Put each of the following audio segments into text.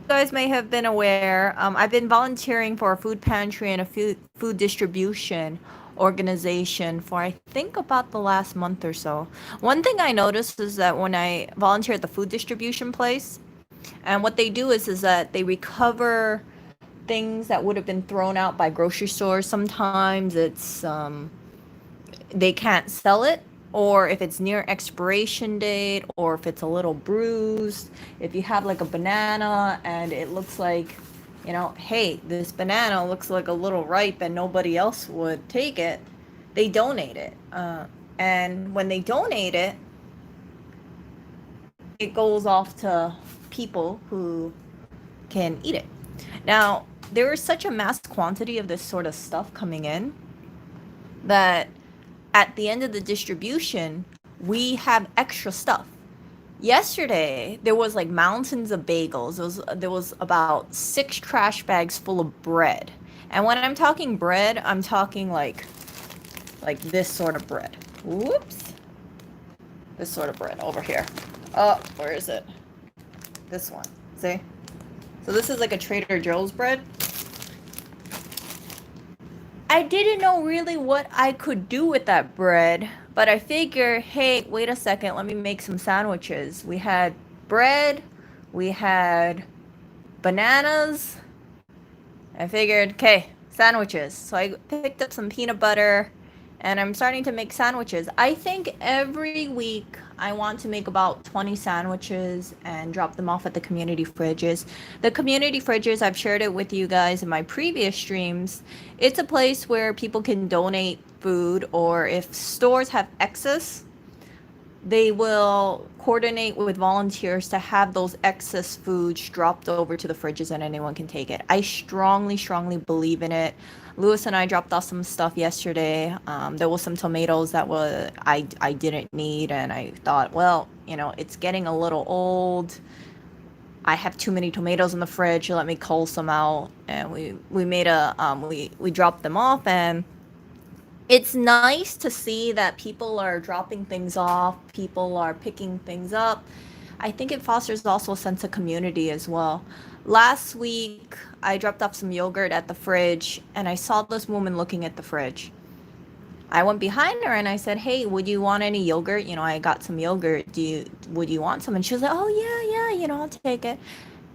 guys may have been aware, I've been volunteering for a food pantry and a food distribution organization for I think about the last month or so. One thing I noticed is that when I volunteer at the food distribution place, and what they do is that they recover things that would have been thrown out by grocery stores. Sometimes it's they can't sell it, or if it's near expiration date, or if it's a little bruised. If you have like a banana and it looks like, hey, this banana looks like a little ripe and nobody else would take it, they donate it. And when they donate it, it goes off to people who can eat it. Now, there is such a mass quantity of this sort of stuff coming in that at the end of the distribution, we have extra stuff. Yesterday, there was like mountains of bagels. There was about 6 trash bags full of bread. And when I'm talking bread, I'm talking like this sort of bread. Whoops. This sort of bread over here. Oh, where is it? This one. See? So this is like a Trader Joe's bread. I didn't know really what I could do with that bread, but I figured, hey, wait a second, let me make some sandwiches. We had bread, we had bananas. I figured, okay, sandwiches. So I picked up some peanut butter and I'm starting to make sandwiches. I think every week I want to make about 20 sandwiches and drop them off at the community fridges. The community fridges, I've shared it with you guys in my previous streams. It's a place where people can donate food, or if stores have excess, they will coordinate with volunteers to have those excess foods dropped over to the fridges and anyone can take it. I strongly, strongly believe in it. Lewis and I dropped off some stuff yesterday. There was some tomatoes that I didn't need, and I thought, well, it's getting a little old. I have too many tomatoes in the fridge. Let me cull some out, and we made we dropped them off, and it's nice to see that people are dropping things off, people are picking things up. I think it fosters also a sense of community as well. Last week, I dropped off some yogurt at the fridge and I saw this woman looking at the fridge. I went behind her and I said, "Hey, would you want any yogurt? I got some yogurt. Would you want some?" And she was like, "Oh, yeah, yeah, I'll take it."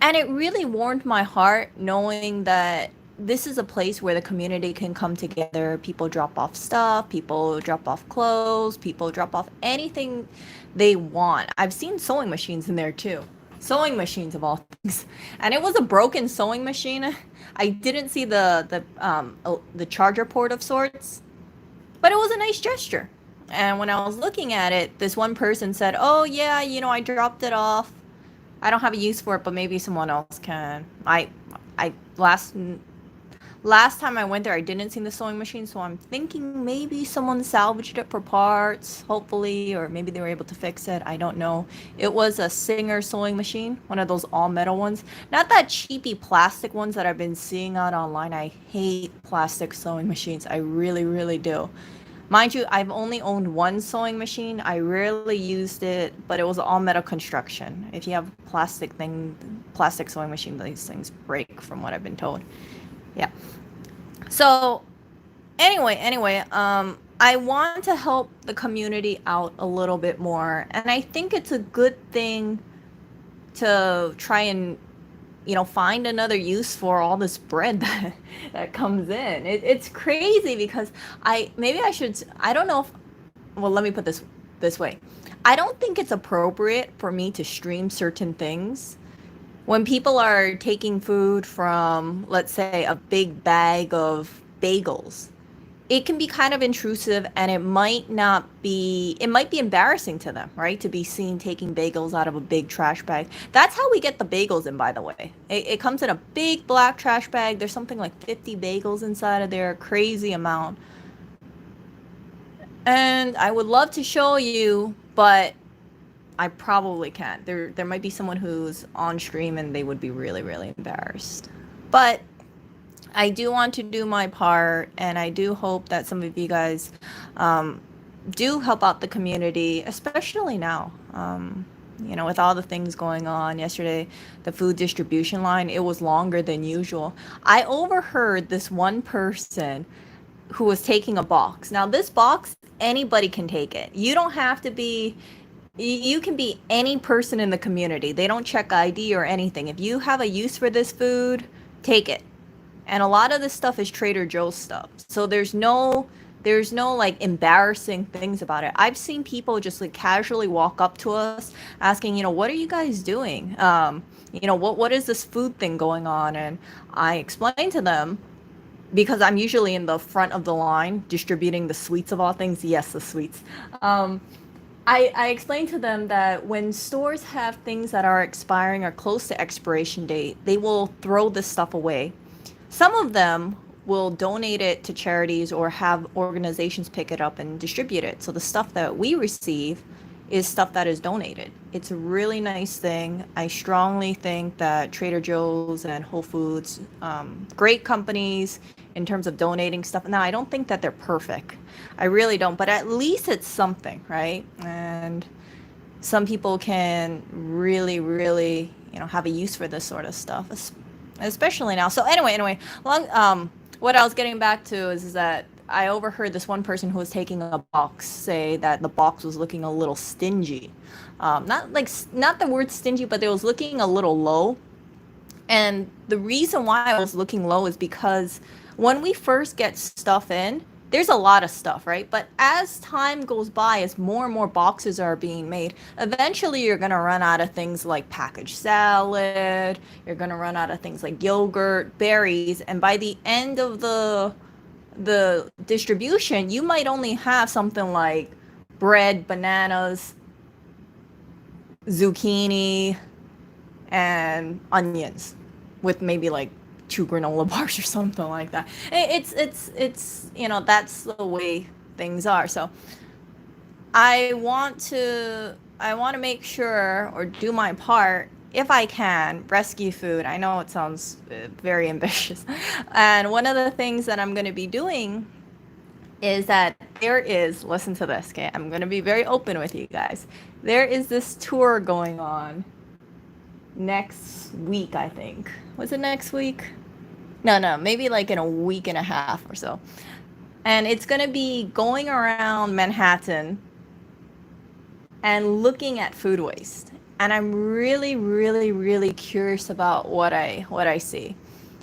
And it really warmed my heart knowing that this is a place where the community can come together. People drop off stuff, people drop off clothes, people drop off anything they want. I've seen sewing machines in there too. Sewing machines of all things. And it was a broken sewing machine. I didn't see the charger port of sorts, but it was a nice gesture. And when I was looking at it, this one person said, "Oh yeah, I dropped it off. I don't have a use for it, but maybe someone else can." I last time I went there, I didn't see the sewing machine, so I'm thinking maybe someone salvaged it for parts, hopefully, or maybe they were able to fix it. I don't know. It was a Singer sewing machine, one of those all metal ones, not that cheapy plastic ones that I've been seeing out online. I hate plastic sewing machines. I really, really do. Mind you, I've only owned one sewing machine. I rarely used it, but it was all metal construction. If you have plastic sewing machine, these things break from what I've been told. Yeah. So anyway, I want to help the community out a little bit more, and I think it's a good thing to try and find another use for all this bread that comes in. It's crazy because I don't know if, well, let me put this way. I don't think it's appropriate for me to stream certain things. When people are taking food from, let's say, a big bag of bagels, it can be kind of intrusive, and it might be embarrassing to them, right? To be seen taking bagels out of a big trash bag. That's how we get the bagels in, by the way. It comes in a big black trash bag. There's something like 50 bagels inside of there, a crazy amount. And I would love to show you, but I probably can't. There might be someone who's on stream and they would be really, really embarrassed. But I do want to do my part, and I do hope that some of you guys do help out the community, especially now. with all the things going on yesterday, the food distribution line, it was longer than usual. I overheard this one person who was taking a box. Now, this box, anybody can take it. You don't have to be, you can be any person in the community. They don't check ID or anything. If you have a use for this food, take it. And a lot of this stuff is Trader Joe's stuff. So there's no like embarrassing things about it. I've seen people just like casually walk up to us asking, what are you guys doing? What is this food thing going on? And I explain to them, because I'm usually in the front of the line distributing the sweets of all things. Yes, the sweets. I explained to them that when stores have things that are expiring or close to expiration date, they will throw this stuff away. Some of them will donate it to charities or have organizations pick it up and distribute it. So the stuff that we receive is stuff that is donated. It's a really nice thing. I strongly think that Trader Joe's and Whole Foods, great companies in terms of donating stuff. Now, I don't think that they're perfect. I really don't, but at least it's something, right? And some people can really, really, have a use for this sort of stuff, especially now. So anyway, what I was getting back to is that I overheard this one person who was taking a box say that the box was looking a little stingy. Not the word stingy, but it was looking a little low. And the reason why I was looking low is because when we first get stuff in, there's a lot of stuff, right? But as time goes by, as more and more boxes are being made, eventually you're going to run out of things like packaged salad, you're going to run out of things like yogurt, berries, and by the end of the distribution, you might only have something like bread, bananas, zucchini, and onions with maybe like 2 granola bars or something like that. It's that's the way things are. So I want to make sure or do my part if I can rescue food. I know it sounds very ambitious. And one of the things that I'm going to be doing is that listen to this, okay? I'm going to be very open with you guys. There is this tour going on next week, I think. Was it next week? No, maybe like in a week and a half or so. And it's going to be going around Manhattan and looking at food waste. And I'm really, really, really curious about what I see.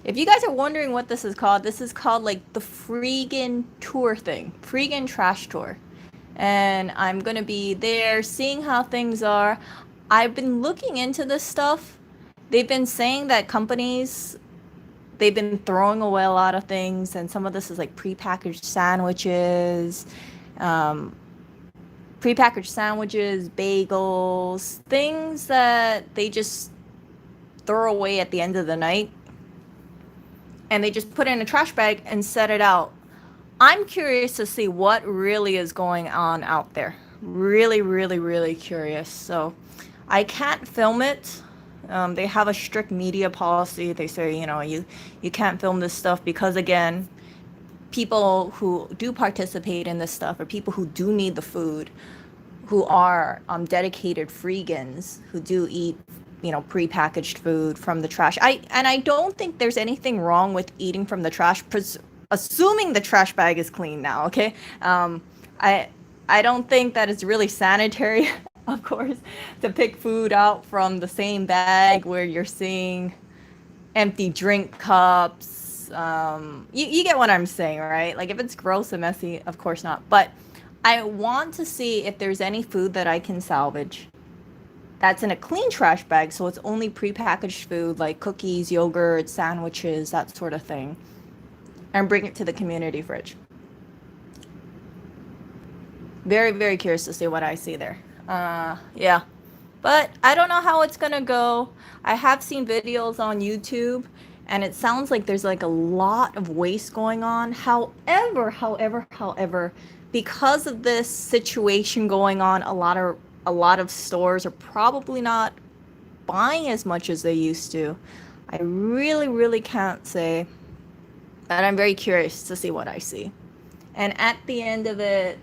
If you guys are wondering what this is called like the Freegan tour thing, Freegan trash tour. And I'm going to be there seeing how things are. I've been looking into this stuff. They've been saying that companies, they've been throwing away a lot of things, and some of this is like prepackaged sandwiches, bagels, things that they just throw away at the end of the night, and they just put it in a trash bag and set it out. I'm curious to see what really is going on out there. Really, really, really curious. So I can't film it. They have a strict media policy. They say, you can't film this stuff because, again, people who do participate in this stuff are people who do need the food, who are dedicated freegans, who do eat, prepackaged food from the trash. I don't think there's anything wrong with eating from the trash, assuming the trash bag is clean now, okay? I don't think that it's really sanitary, of course, to pick food out from the same bag where you're seeing empty drink cups. You get what I'm saying, right? Like if it's gross and messy, of course not. But I want to see if there's any food that I can salvage that's in a clean trash bag, so it's only prepackaged food like cookies, yogurt, sandwiches, that sort of thing, and bring it to the community fridge. Very, very curious to see what I see there. Yeah. But I don't know how it's gonna go. I have seen videos on YouTube, and it sounds like there's like a lot of waste going on. However, because of this situation going on, a lot of stores are probably not buying as much as they used to. I really, really can't say, but I'm very curious to see what I see. And at the end of it,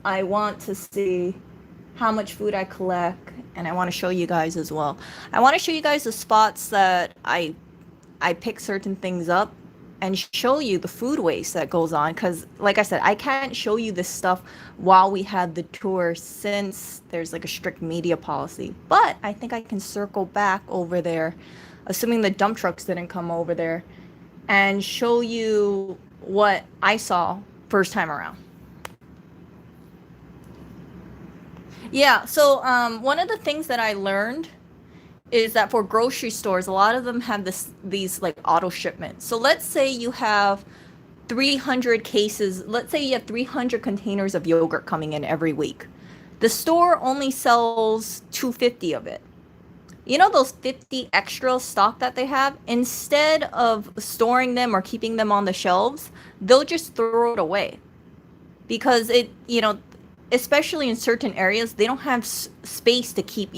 I want to see how much food I collect, and I want to show you guys as well. I want to show you guys the spots that I pick certain things up and show you the food waste that goes on, because like I said, I can't show you this stuff while we have the tour since there's like a strict media policy. But I think I can circle back over there, assuming the dump trucks didn't come over there, and show you what I saw first time around. Yeah, so one of the things that I learned is that for grocery stores, a lot of them have these like auto shipments. So let's say you have 300 cases, let's say you have 300 containers of yogurt coming in every week. The store only sells 250 of it. You know those 50 extra stock that they have? Instead of storing them or keeping them on the shelves, they'll just throw it away. Because especially in certain areas, they don't have space to keep,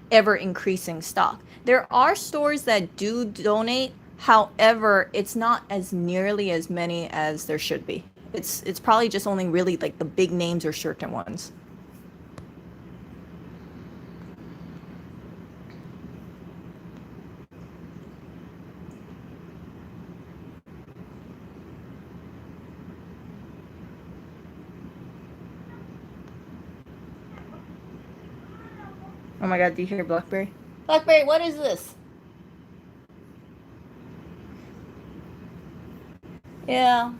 ever increasing stock. There are stores that do donate. However, it's not as nearly as many as there should be. It's probably just only really like the big names or certain ones. Oh my god, do you hear Blackberry? Blackberry, what is this? Yeah.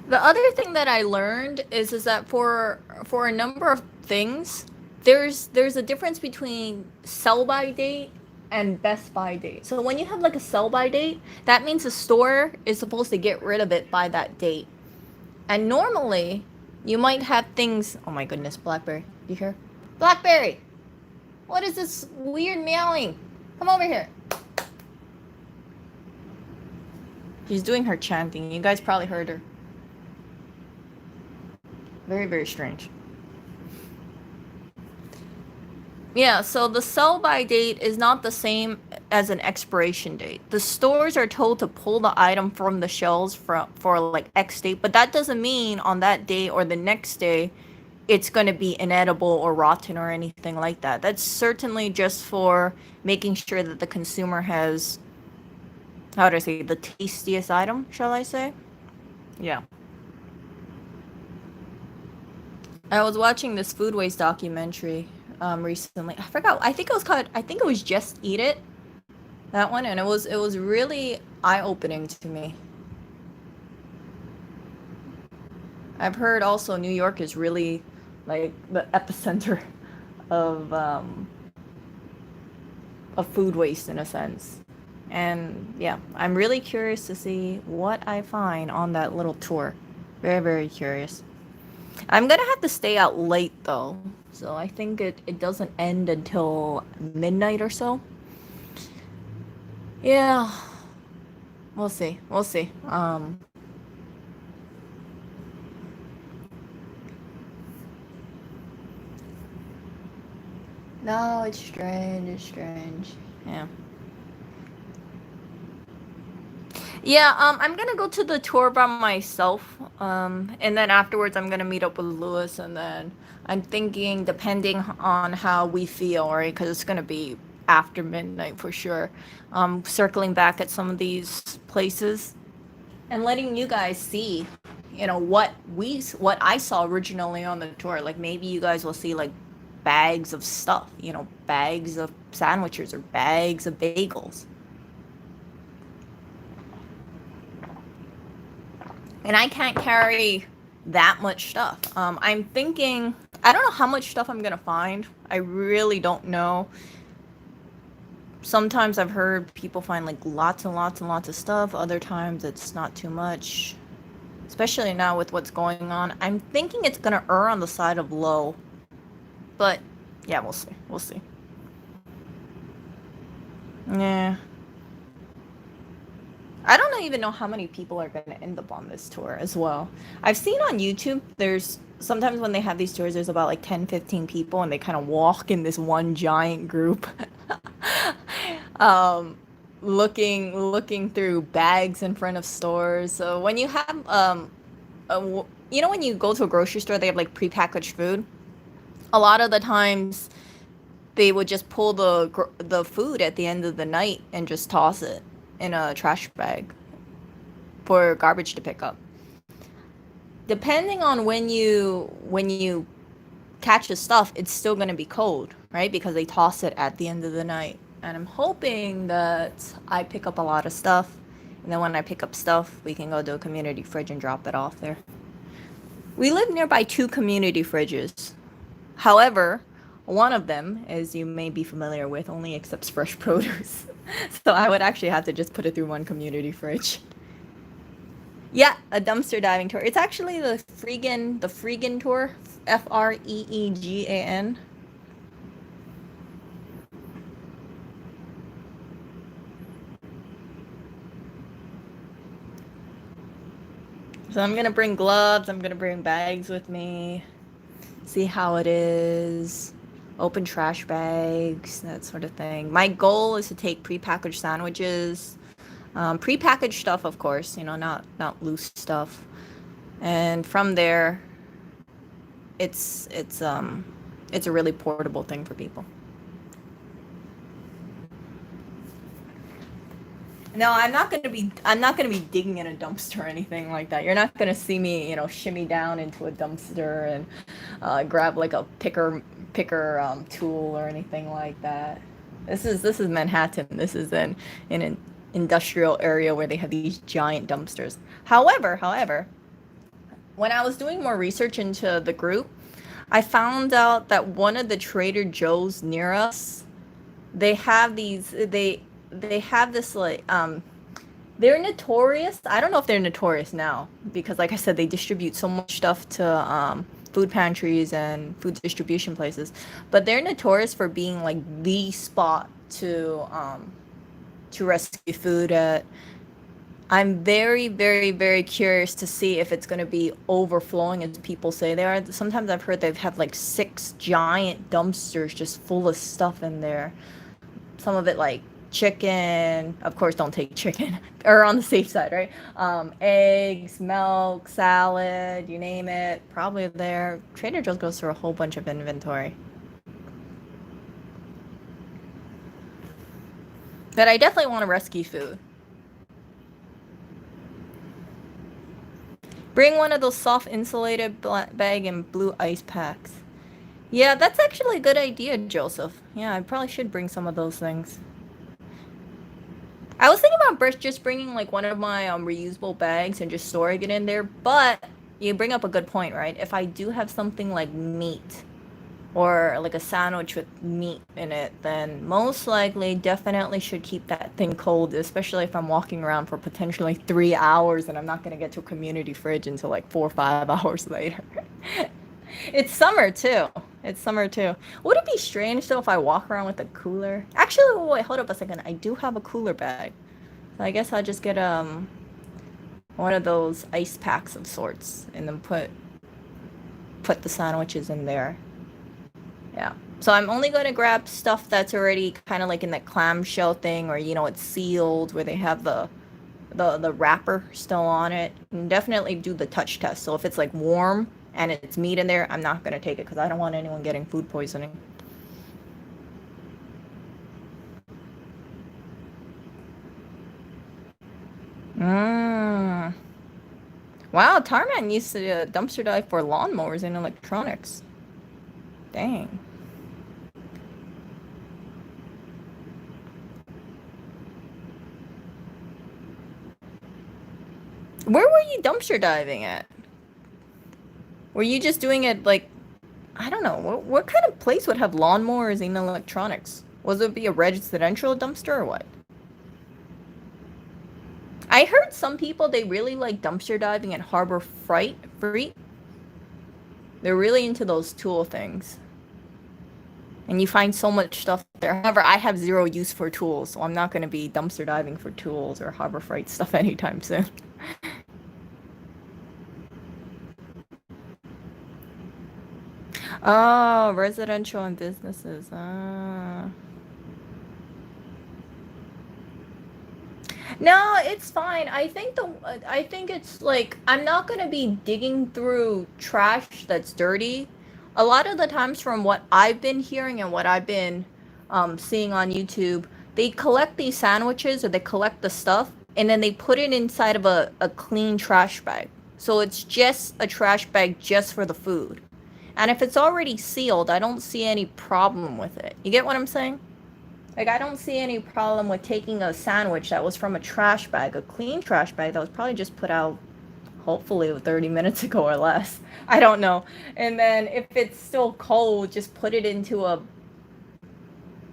The other thing that I learned is that for a number of things, there's a difference between sell by date and best by date. So when you have like a sell by date, that means the store is supposed to get rid of it by that date. And normally, you might have things. Oh my goodness, Blackberry, you hear? Blackberry, what is this weird meowing? Come over here. She's doing her chanting. You guys probably heard her. Very, very strange. Yeah, so the sell by date is not the same as an expiration date. The stores are told to pull the item from the shelves for like X date, but that doesn't mean on that day or the next day it's going to be inedible or rotten or anything like that. That's certainly just for making sure that the consumer has, how do I say, the tastiest item, shall I say? Yeah. I was watching this food waste documentary recently. I forgot. I think it was called. I think it was Just Eat It. That one, and it was really eye opening to me. I've heard also New York is really like the epicenter of um, of food waste in a sense. And yeah, I'm really curious to see what I find on that little tour. Very, very curious. I'm gonna have to stay out late though, so I think it doesn't end until midnight or so. Yeah, we'll see. We'll see. No, it's strange. It's strange. Yeah. Yeah, I'm gonna go to the tour by myself. And then afterwards I'm gonna meet up with Lewis, and then I'm thinking depending on how we feel, right? Because it's gonna be after midnight for sure. Circling back at some of these places and letting you guys see, what I saw originally on the tour. Like maybe you guys will see like bags of stuff, bags of sandwiches or bags of bagels. And I can't carry that much stuff. I'm thinking, I don't know how much stuff I'm gonna find. I really don't know. Sometimes I've heard people find like lots and lots and lots of stuff. Other times it's not too much. Especially now with what's going on. I'm thinking it's gonna err on the side of low. But yeah, we'll see. We'll see. Yeah. I don't even know how many people are going to end up on this tour as well. I've seen on YouTube, there's sometimes when they have these tours, there's about like 10, 15 people and they kind of walk in this one giant group. um, looking through bags in front of stores. So when you have you know when you go to a grocery store, they have like prepackaged food. A lot of the times they would just pull the food at the end of the night and just toss it in a trash bag for garbage to pick up. Depending on when you catch the stuff, it's still going to be cold, right? Because they toss it at the end of the night. And I'm hoping that I pick up a lot of stuff. And then when I pick up stuff, we can go to a community fridge and drop it off there. We live nearby two community fridges. However, one of them, as you may be familiar with, only accepts fresh produce. So I would actually have to just put it through one community fridge. Yeah, a dumpster diving tour. It's actually the Freegan tour, Freegan. So I'm gonna bring gloves. I'm gonna bring bags with me. See how it is. Open trash bags, that sort of thing. My goal is to take prepackaged sandwiches, prepackaged stuff, of course. You know, not loose stuff. And from there, it's a really portable thing for people. No, I'm not gonna be digging in a dumpster or anything like that. You're not gonna see me, shimmy down into a dumpster and grab like a picker tool or anything like that. This is Manhattan. This is in an industrial area where they have these giant dumpsters. However, when I was doing more research into the group, I found out that one of the Trader Joe's near us, they have they have this like they're notorious. I don't know if they're notorious now because like I said they distribute so much stuff to food pantries and food distribution places, but they're notorious for being like the spot to rescue food at. I'm very, very, very curious to see if it's going to be overflowing as people say they are. Sometimes I've heard they've had like six giant dumpsters just full of stuff in there. Some of it like chicken, of course don't take chicken, or on the safe side, right? Eggs, milk, salad, you name it, probably there. Trader Joe's goes through a whole bunch of inventory. But I definitely want to rescue food. Bring one of those soft insulated bag and blue ice packs. Yeah, that's actually a good idea, Joseph. Yeah, I probably should bring some of those things. I was thinking about just bringing like one of my reusable bags and just storing it in there, but you bring up a good point, right? If I do have something like meat or like a sandwich with meat in it, then most likely definitely should keep that thing cold, especially if I'm walking around for potentially 3 hours and I'm not going to get to a community fridge until like 4 or 5 hours later. It's summer too. It's summer too. Would it be strange though if I walk around with a cooler? Actually, wait, hold up a second. I do have a cooler bag. So I guess I'll just get one of those ice packs of sorts and then put the sandwiches in there. Yeah. So I'm only going to grab stuff that's already kind of like in that clamshell thing or it's sealed where they have the wrapper still on it. And definitely do the touch test. So if it's like warm and it's meat in there, I'm not going to take it because I don't want anyone getting food poisoning. Mm. Wow, Tarman used to dumpster dive for lawnmowers and electronics. Dang. Where were you dumpster diving at? Were you just doing it like, I don't know, what kind of place would have lawnmowers and electronics? Was it be a residential dumpster or what? I heard some people, they really like dumpster diving at Harbor Freight. They're really into those tool things. And you find so much stuff there. However, I have zero use for tools, so I'm not going to be dumpster diving for tools or Harbor Freight stuff anytime soon. Oh, residential and businesses. Ah. No, it's fine. I think it's like I'm not gonna be digging through trash that's dirty. A lot of the times, from what I've been hearing and what I've been seeing on YouTube, they collect these sandwiches or they collect the stuff and then they put it inside of a clean trash bag. So it's just a trash bag just for the food. And if it's already sealed, I don't see any problem with it. You get what I'm saying? Like, I don't see any problem with taking a sandwich that was from a trash bag, a clean trash bag that was probably just put out, hopefully, 30 minutes ago or less. I don't know. And then if it's still cold, just put it into a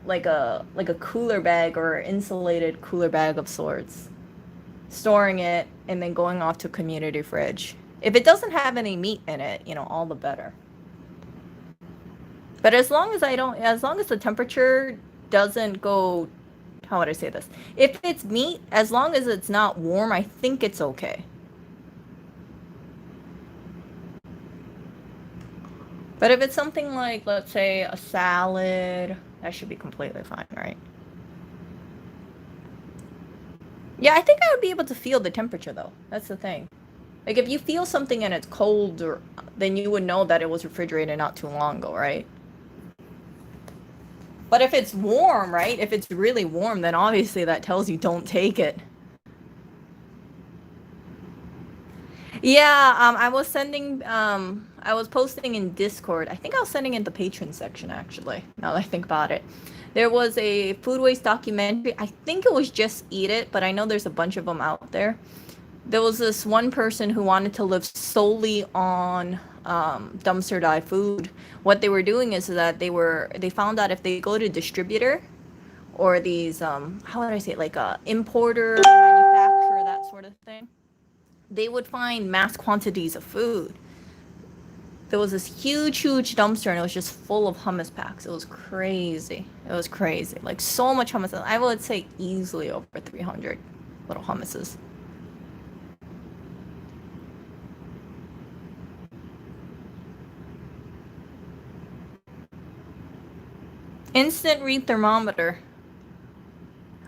like a cooler bag or insulated cooler bag of sorts, storing it and then going off to community fridge. If it doesn't have any meat in it, all the better. But as long as the temperature doesn't go, how would I say this? If it's meat, as long as it's not warm, I think it's okay. But if it's something like, let's say, a salad, that should be completely fine, right? Yeah, I think I would be able to feel the temperature, though. That's the thing. Like, if you feel something and it's cold, then you would know that it was refrigerated not too long ago, right? But if it's warm, right? If it's really warm, then obviously that tells you don't take it. Yeah, I was posting in Discord. I think I was sending in the patron section actually, now that I think about it. There was a food waste documentary. I think it was Just Eat It, but I know there's a bunch of them out there. There was this one person who wanted to live solely on dumpster dive food. What they were doing is that they found out if they go to distributor or these how would I say it, like a importer, manufacturer, that sort of thing, they would find mass quantities of food. There was this huge dumpster and it was just full of hummus packs. It was crazy. It was crazy. Like so much hummus. I would say easily over 300 little hummuses. Instant read thermometer.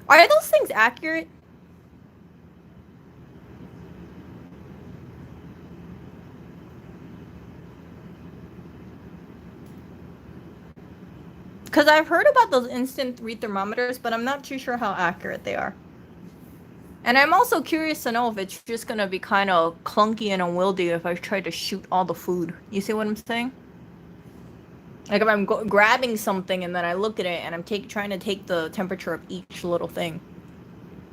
Are those things accurate? Because I've heard about those instant read thermometers, but I'm not too sure how accurate they are. And I'm also curious to know if it's just going to be kind of clunky and unwieldy if I try to shoot all the food. You see what I'm saying? Like if I'm grabbing something and then I look at it and I'm trying to take the temperature of each little thing.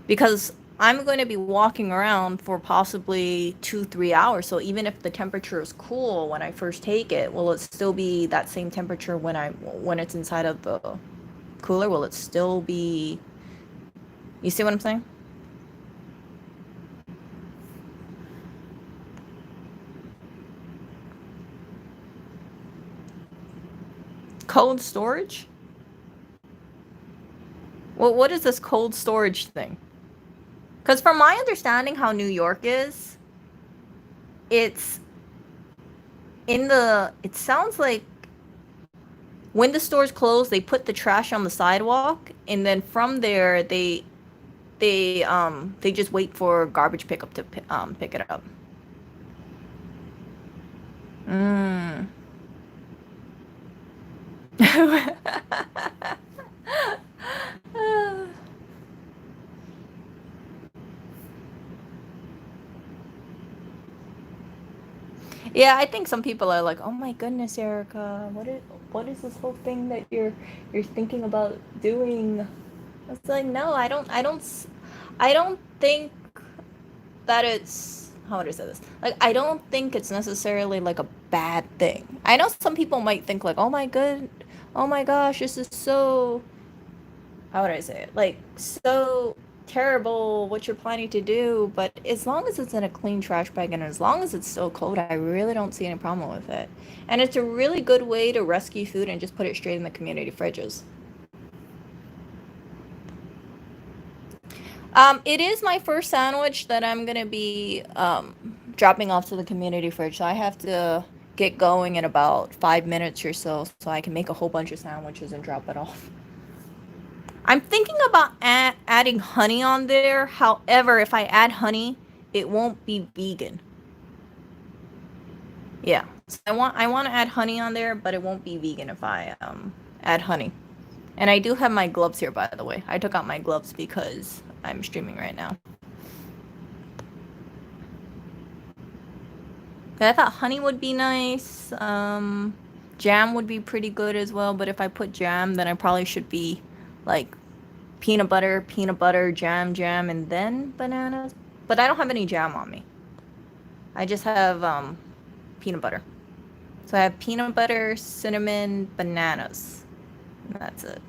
Because I'm going to be walking around for possibly 2-3 hours. So even if the temperature is cool when I first take it, will it still be that same temperature when it's inside of the cooler? Will it still be? You see what I'm saying? Cold storage? Well, what is this cold storage thing? Because from my understanding how New York is, it's it sounds like when the stores close, they put the trash on the sidewalk, and then from there they just wait for garbage pickup to pick it up. Mm. Yeah, I think some people are like, "Oh my goodness, Erica, what is this whole thing that you're thinking about doing?" It's like, no, I don't think that it's, how would I say this? Like, I don't think it's necessarily like a bad thing. I know some people might think like, oh my gosh, this is so, how would I say it? Like, so terrible what you're planning to do, but as long as it's in a clean trash bag and as long as it's still cold, I really don't see any problem with it. And it's a really good way to rescue food and just put it straight in the community fridges. It is my first sandwich that I'm gonna be dropping off to the community fridge, so I have to get going in about 5 minutes or so I can make a whole bunch of sandwiches and drop it off. I'm thinking about adding honey on there. However, if I add honey, it won't be vegan. Yeah, so I want to add honey on there, but it won't be vegan if I add honey. And I do have my gloves here, by the way. I took out my gloves because I'm streaming right now. But I thought honey would be nice. Jam would be pretty good as well. But if I put jam, then I probably should be like peanut butter, jam, and then bananas. But I don't have any jam on me. I just have peanut butter. So I have peanut butter, cinnamon, bananas. And that's it.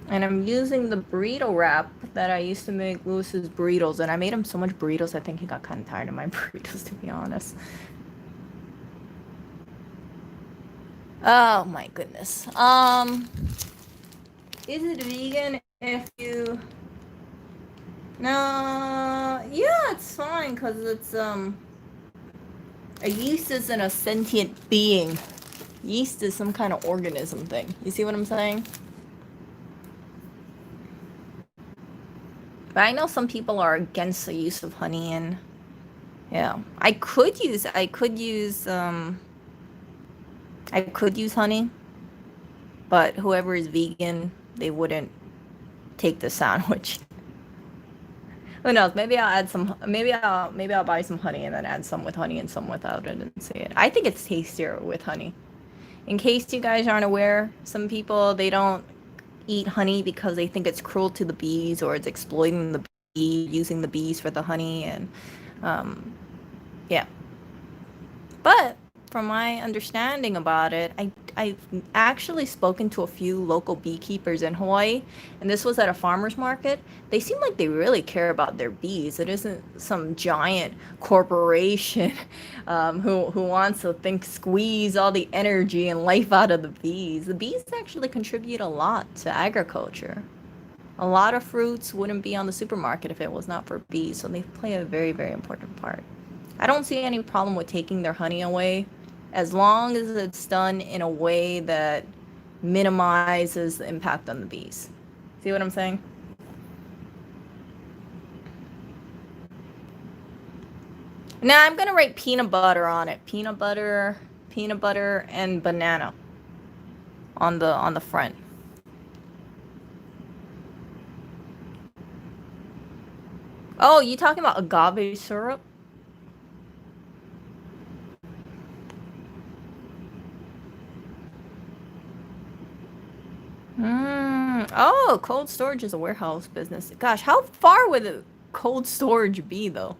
And I'm using the burrito wrap that I used to make Lewis's burritos. And I made him so much burritos, I think he got kind of tired of my burritos, to be honest. Oh my goodness. Is it vegan if you... No, yeah, it's fine because it's a yeast isn't a sentient being. Yeast is some kind of organism thing. You see what I'm saying? But I know some people are against the use of honey, and yeah, I could use honey, but whoever is vegan, they wouldn't take the sandwich. Who knows? Maybe I'll add some. Maybe I'll buy some honey and then add some with honey and some without it and see it. I think it's tastier with honey. In case you guys aren't aware, some people they don't eat honey because they think it's cruel to the bees or it's exploiting the bee, using the bees for the honey, and yeah. But from my understanding about it, I've actually spoken to a few local beekeepers in Hawaii, and this was at a farmer's market. They seem like they really care about their bees. It isn't some giant corporation who wants to squeeze all the energy and life out of the bees. The bees actually contribute a lot to agriculture. A lot of fruits wouldn't be on the supermarket if it was not for bees, so they play a very, very important part. I don't see any problem with taking their honey away as long as it's done in a way that minimizes the impact on the bees. See what I'm saying? Now I'm gonna write peanut butter on it. Peanut butter, and banana on the front. Oh, you talking about agave syrup? Oh, cold storage is a warehouse business. Gosh, how far would the cold storage be, though?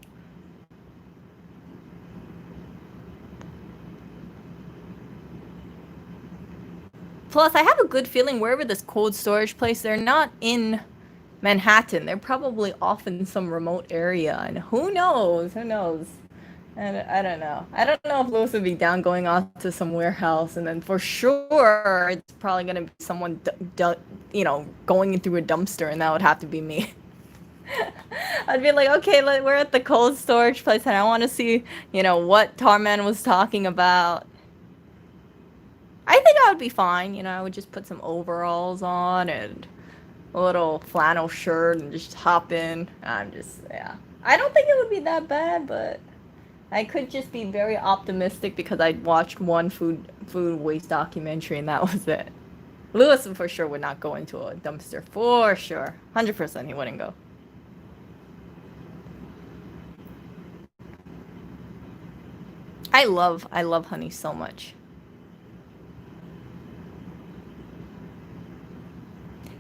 Plus, I have a good feeling wherever this cold storage place, they're not in Manhattan. They're probably off in some remote area, and who knows? Who knows? I don't know. I don't know if Lewis would be down going off to some warehouse, and then for sure it's probably gonna be someone, going through a dumpster, and that would have to be me. I'd be like, okay, we're at the cold storage place, and I want to see, what Tarman was talking about. I think I would be fine. I would just put some overalls on and a little flannel shirt and just hop in. Yeah. I don't think it would be that bad, but I could just be very optimistic because I watched one food waste documentary and that was it. Lewis for sure would not go into a dumpster, for sure. 100% he wouldn't go. I love honey so much.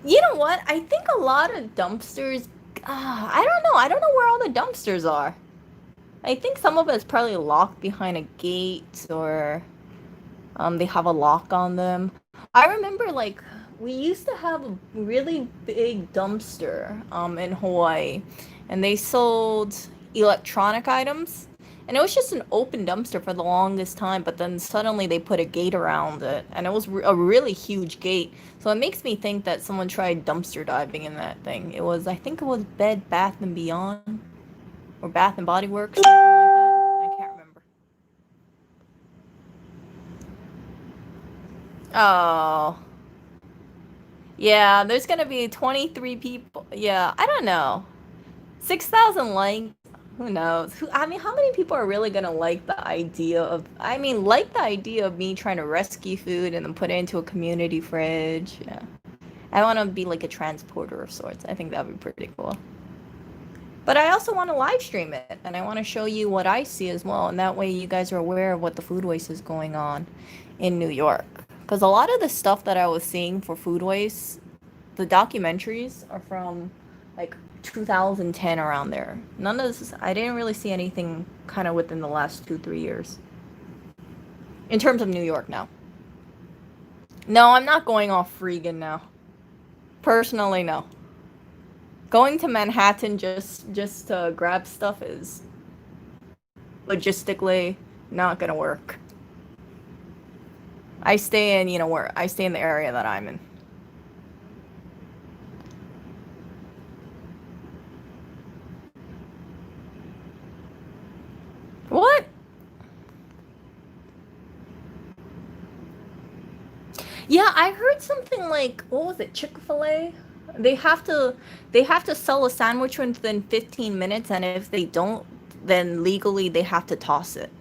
You know what? I think a lot of dumpsters. I don't know. I don't know where all the dumpsters are. I think some of it's probably locked behind a gate or they have a lock on them. I remember like we used to have a really big dumpster in Hawaii, and they sold electronic items. And it was just an open dumpster for the longest time, but then suddenly they put a gate around it, and it was a really huge gate. So it makes me think that someone tried dumpster diving in that thing. I think it was Bed Bath and Beyond, or Bath and Body Works, something like that. I can't remember. Oh, Yeah, there's gonna be 23 people. Yeah, I don't know. 6,000 likes. Who knows? I mean, how many people are really gonna like the idea of? I mean, like the idea of me trying to rescue food and then put it into a community fridge. Yeah, I want to be like a transporter of sorts. I think that would be pretty cool. But I also want to live stream it, and I want to show you what I see as well, and that way you guys are aware of what the food waste is going on in New York. Because a lot of the stuff that I was seeing for food waste, the documentaries are from like 2010 around there. None of this, I didn't really see anything kind of within the last 2, 3 years in terms of New York now. No, I'm not going off Freegan now. Personally, no. Going to Manhattan just to grab stuff is logistically not gonna work. I stay in, where I stay in the area that I'm in. What? Yeah, I heard something like, what was it, Chick-fil-A? They have to they have to sell a sandwich within 15 minutes, and if they don't, then legally they have to toss it.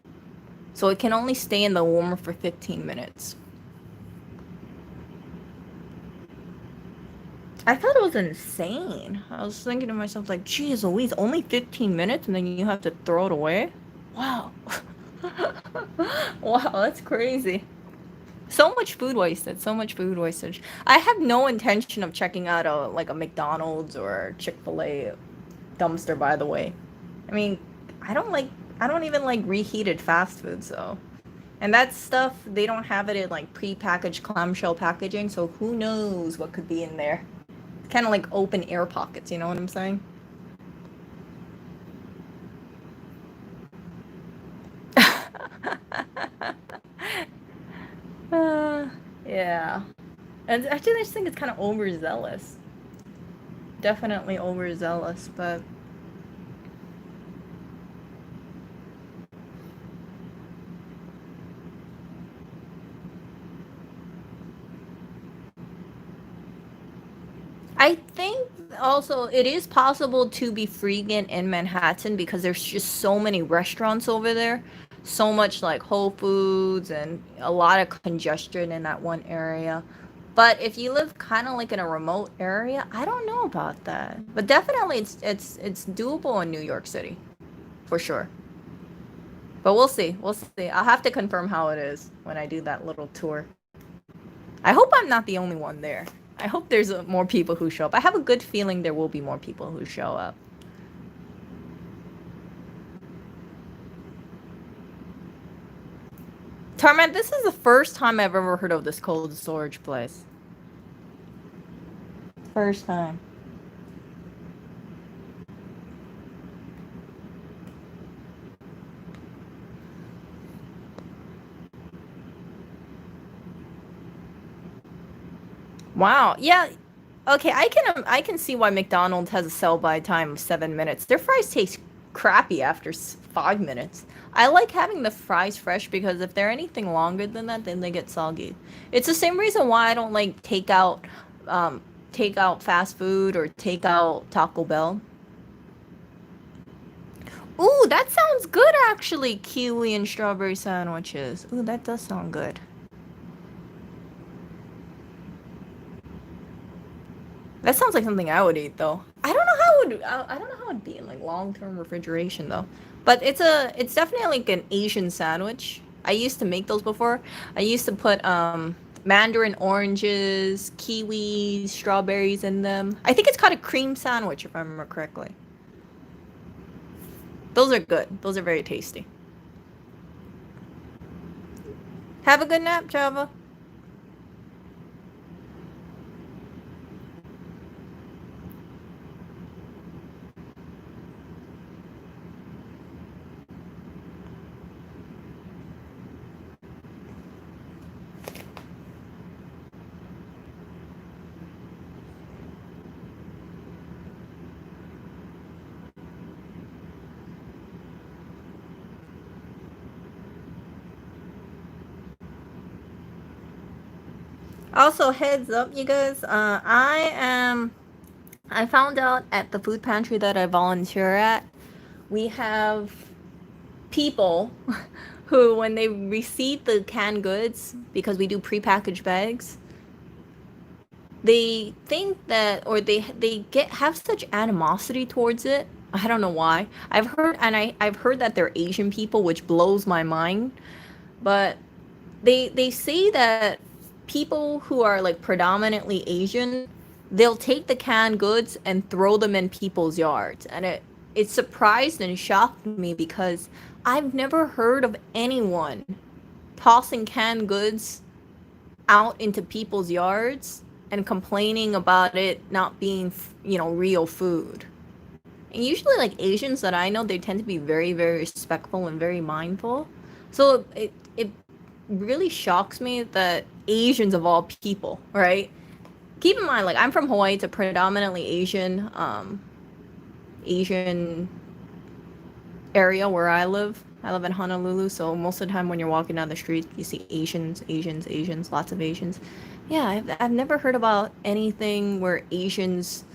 So it can only stay in the warmer for 15 minutes. I thought it was insane. I was thinking to myself like, geez Louise, only 15 minutes and then you have to throw it away? Wow. Wow, that's crazy. So much food wasted, so much food wastage. I have no intention of checking out a McDonald's or Chick-fil-A dumpster, by the way. I mean, I don't like I don't even like reheated fast food, so. And that stuff, they don't have it in like pre-packaged clamshell packaging, so who knows what could be in there. Kind of like open air pockets, you know what I'm saying? uh, yeah. And actually, I just think it's kind of overzealous. Definitely overzealous, but I think also it is possible to be freegan in Manhattan because there's just so many restaurants over there. So much like Whole Foods and a lot of congestion in that one area. But if you live kind of like in a remote area, I don't know about that. But definitely it's doable in New York City for sure. But we'll see. We'll see. I'll have to confirm how it is when I do that little tour. I hope I'm not the only one there. I hope there's more people who show up. I have a good feeling there will be more people who show up. Tarman, this is the first time I've ever heard of this cold storage place. First time. Wow. Yeah. Okay, I can see why McDonald's has a sell by time of 7 minutes. Their fries taste crappy after 5 minutes. I like having the fries fresh because if they're anything longer than that, then they get soggy. It's the same reason why I don't like um, take out fast food or take out Taco Bell. Ooh, that sounds good actually. Kiwi and strawberry sandwiches. Ooh, that does sound good. That sounds like something I would eat though. I don't know how it'd be in like long-term refrigeration though. But it's definitely like an Asian sandwich. I used to make those before. I used to put mandarin oranges, kiwis, strawberries in them. I think it's called a cream sandwich if I remember correctly. Those are good. Those are very tasty. Have a good nap, Java. Also, heads up, you guys. I found out at the food pantry that I volunteer at, we have people who, when they receive the canned goods, because we do prepackaged bags, they think that, or they get have such animosity towards it. I don't know why. I've heard that they're Asian people, which blows my mind. But they say that people who are like predominantly Asian, they'll take the canned goods and throw them in people's yards, and it surprised and shocked me because I've never heard of anyone tossing canned goods out into people's yards and complaining about it not being, real food. And usually, like Asians that I know, they tend to be very, very respectful and very mindful. So it really shocks me that Asians of all people, right? Keep in mind, like I'm from Hawaii. It's a predominantly Asian area where I live. I live in Honolulu, so most of the time when you're walking down the street, you see Asians, lots of Asians. Yeah, I've never heard about anything where Asians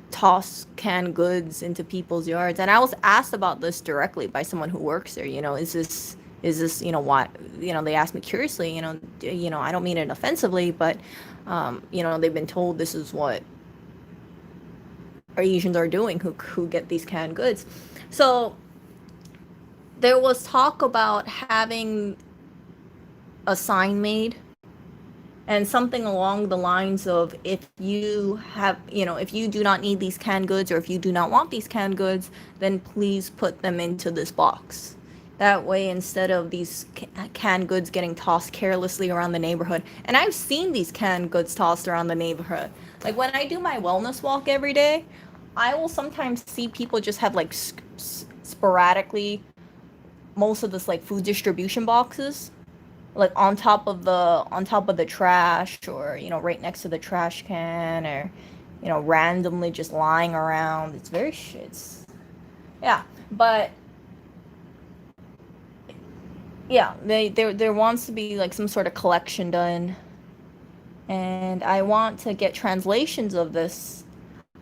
toss canned goods into people's yards. And I was asked about this directly by someone who works there. Is this why? They asked me curiously. I don't mean it offensively, but they've been told this is what Asians are doing who get these canned goods. So there was talk about having a sign made and something along the lines of, if you do not need these canned goods, or if you do not want these canned goods, then please put them into this box. That way, instead of these canned goods getting tossed carelessly around the neighborhood, and I've seen these canned goods tossed around the neighborhood. Like when I do my wellness walk every day, I will sometimes see people just have like sporadically most of this like food distribution boxes like on top of the trash, or right next to the trash can, or randomly just lying around. It's very it's yeah. But yeah, there wants to be like some sort of collection done, and I want to get translations of this.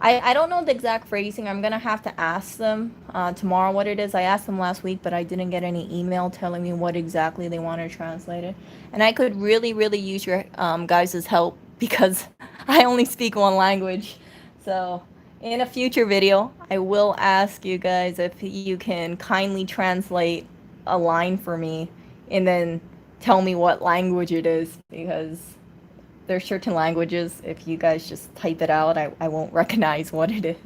I don't know the exact phrasing. I'm gonna have to ask them tomorrow what it is. I asked them last week, but I didn't get any email telling me what exactly they wanted translated. And I could really, really use your guys' help because I only speak one language. So in a future video, I will ask you guys if you can kindly translate a line for me, and then tell me what language it is, because there's certain languages, if you guys just type it out, I won't recognize what it is.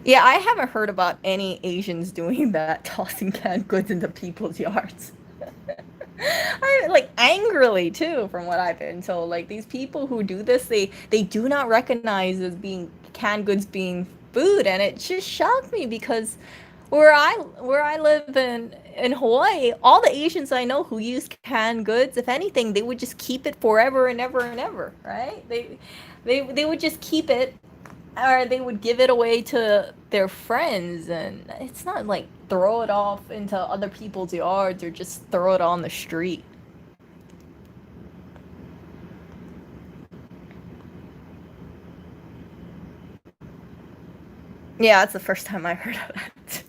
Yeah, I haven't heard about any Asians doing that, tossing canned goods into people's yards. I like angrily too, from what I've been told. Like these people who do this, they do not recognize as being canned goods being food, and it just shocked me because where I live in Hawaii, all the Asians I know who use canned goods, if anything, they would just keep it forever and ever and ever, right? They would just keep it, or they would give it away to their friends, and it's not like throw it off into other people's yards or just throw it on the street. Yeah, that's the first time I heard of that.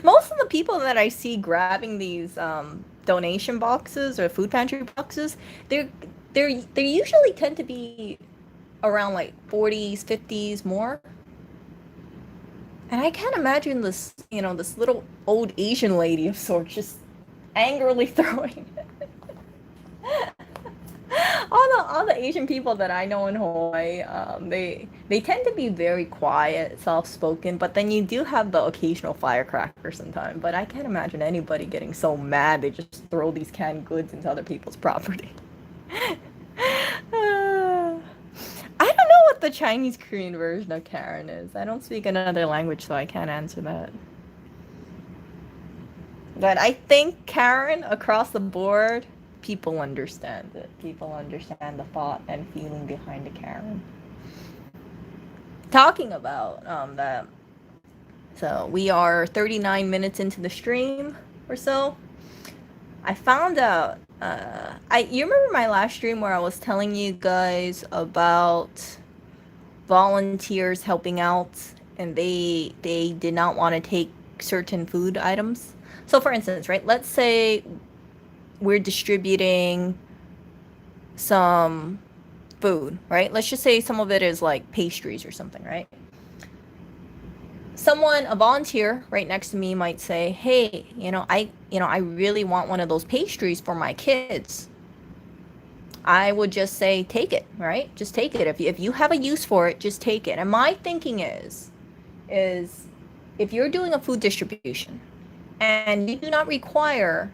Most of the people that I see grabbing these donation boxes or food pantry boxes, they usually tend to be around like 40s, 50s more. And I can't imagine this little old Asian lady of sorts just angrily throwing all the Asian people that I know in Hawaii, they tend to be very quiet, soft-spoken, but then you do have the occasional firecracker sometimes. But I can't imagine anybody getting so mad they just throw these canned goods into other people's property. I don't know what the Chinese Korean version of Karen is. I don't speak another language, so I can't answer that. But I think Karen across the board, people understand it. People understand the thought and feeling behind the Karen. Talking about that. So we are 39 minutes into the stream or so. I found out. You remember my last stream where I was telling you guys about volunteers helping out, and they did not want to take certain food items. So, for instance, right? Let's say we're distributing some food, right? Let's just say some of it is like pastries or something, right? Someone, a volunteer right next to me might say, "Hey, I really want one of those pastries for my kids." I would just say, "Take it," right? Just take it. If you have a use for it, just take it. And my thinking is if you're doing a food distribution and you do not require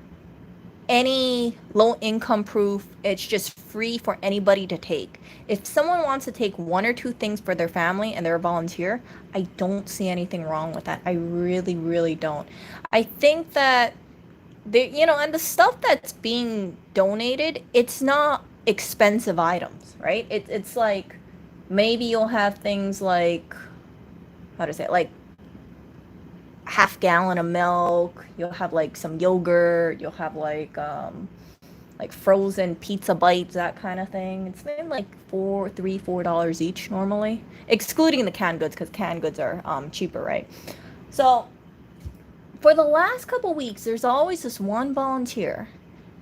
any low income proof, it's just free for anybody to take. If someone wants to take one or two things for their family and they're a volunteer, I don't see anything wrong with that. I really, really don't. I think that and the stuff that's being donated, it's not expensive items, right? It's like maybe you'll have things like, how to say it, like half gallon of milk, you'll have like some yogurt, you'll have like frozen pizza bites, that kind of thing. It's been like $4 each normally, excluding the canned goods, because canned goods are cheaper, right? So for the last couple weeks, there's always this one volunteer,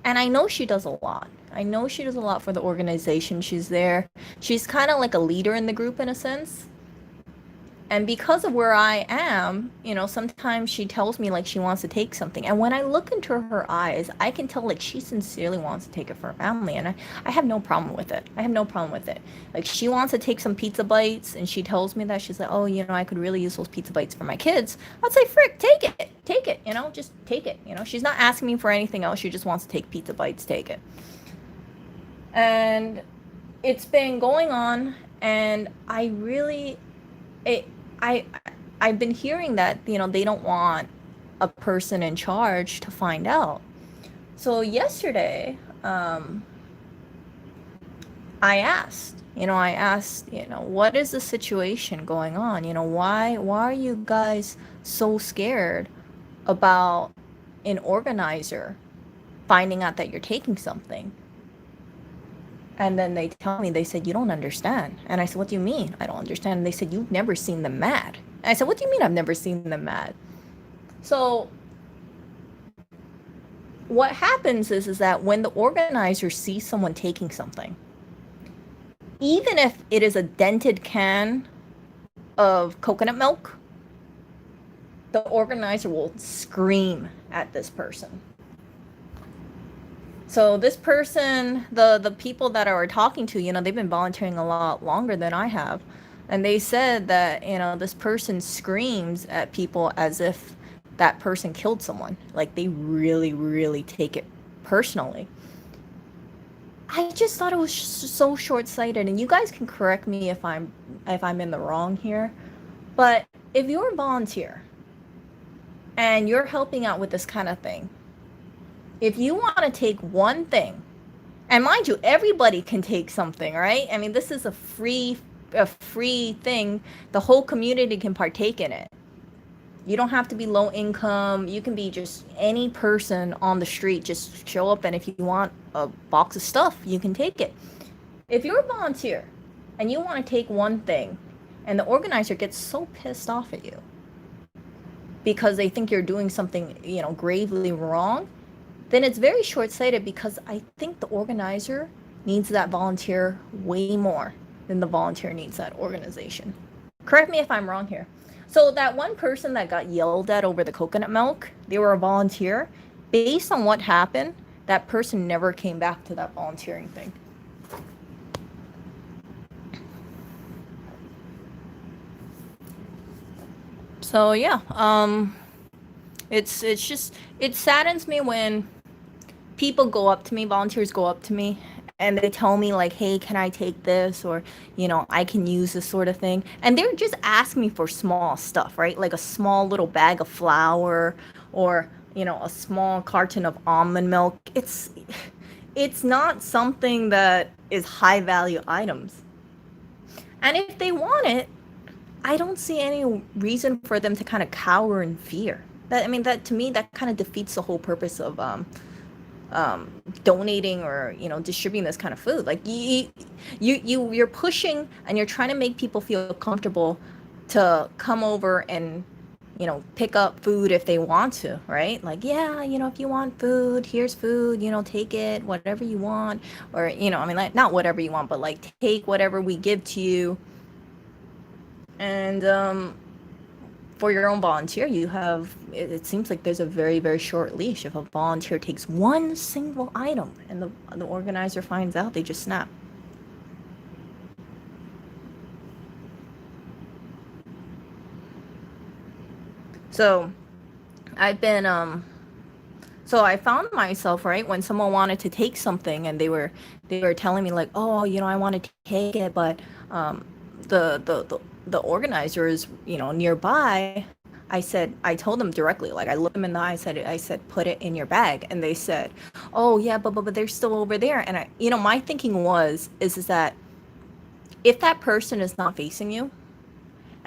and I know she does a lot. I know she does a lot for the organization. She's there. She's kind of like a leader in the group in a sense. And because of where I am, sometimes she tells me like she wants to take something. And when I look into her eyes, I can tell like she sincerely wants to take it for her family. And I have no problem with it. I have no problem with it. Like she wants to take some pizza bites and she tells me that. She's like, "Oh, I could really use those pizza bites for my kids." I'd say, "Frick, take it. Take it. Just take it." She's not asking me for anything else. She just wants to take pizza bites. Take it. And it's been going on, and I've been hearing that they don't want a person in charge to find out. So yesterday, I asked, what is the situation going on? Why are you guys so scared about an organizer finding out that you're taking something? And then they tell me, they said, "You don't understand." And I said, "What do you mean I don't understand?" And they said, "You've never seen them mad." And I said, "What do you mean I've never seen them mad?" So what happens is that when the organizer sees someone taking something, even if it is a dented can of coconut milk, the organizer will scream at this person. So this person, the people that I were talking to, they've been volunteering a lot longer than I have. And they said that, this person screams at people as if that person killed someone. Like they really, really take it personally. I just thought it was so short-sighted, and you guys can correct me if I'm in the wrong here. But if you're a volunteer and you're helping out with this kind of thing, if you want to take one thing, and mind you, everybody can take something, right? I mean, this is a free thing. The whole community can partake in it. You don't have to be low income. You can be just any person on the street. Just show up, and if you want a box of stuff, you can take it. If you're a volunteer and you want to take one thing, and the organizer gets so pissed off at you because they think you're doing something, gravely wrong, then it's very short-sighted, because I think the organizer needs that volunteer way more than the volunteer needs that organization. Correct me if I'm wrong here. So that one person that got yelled at over the coconut milk, they were a volunteer. Based on what happened, that person never came back to that volunteering thing. So yeah, it saddens me when people go up to me, volunteers go up to me, and they tell me like, "Hey, can I take this?" Or, "I can use this sort of thing." And they're just asking me for small stuff, right? Like a small little bag of flour, or, a small carton of almond milk. It's not something that is high value items. And if they want it, I don't see any reason for them to kind of cower in fear. That I mean, that to me, that kind of defeats the whole purpose of donating or distributing this kind of food. Like you're pushing and you're trying to make people feel comfortable to come over and pick up food if they want to, right? Like, yeah, if you want food, here's food, take it, whatever you want. Or I mean, like, not whatever you want, but like take whatever we give to you. And for your own volunteer, you have it seems like there's a very, very short leash. If a volunteer takes one single item and the organizer finds out, they just snap. So I've been so I found myself, right, when someone wanted to take something and they were telling me like, oh, I want to take it, but the organizer is nearby. I told them directly, like, I looked them in the eye. I said put it in your bag, and they said, oh yeah, but they're still over there. And my thinking is that if that person is not facing you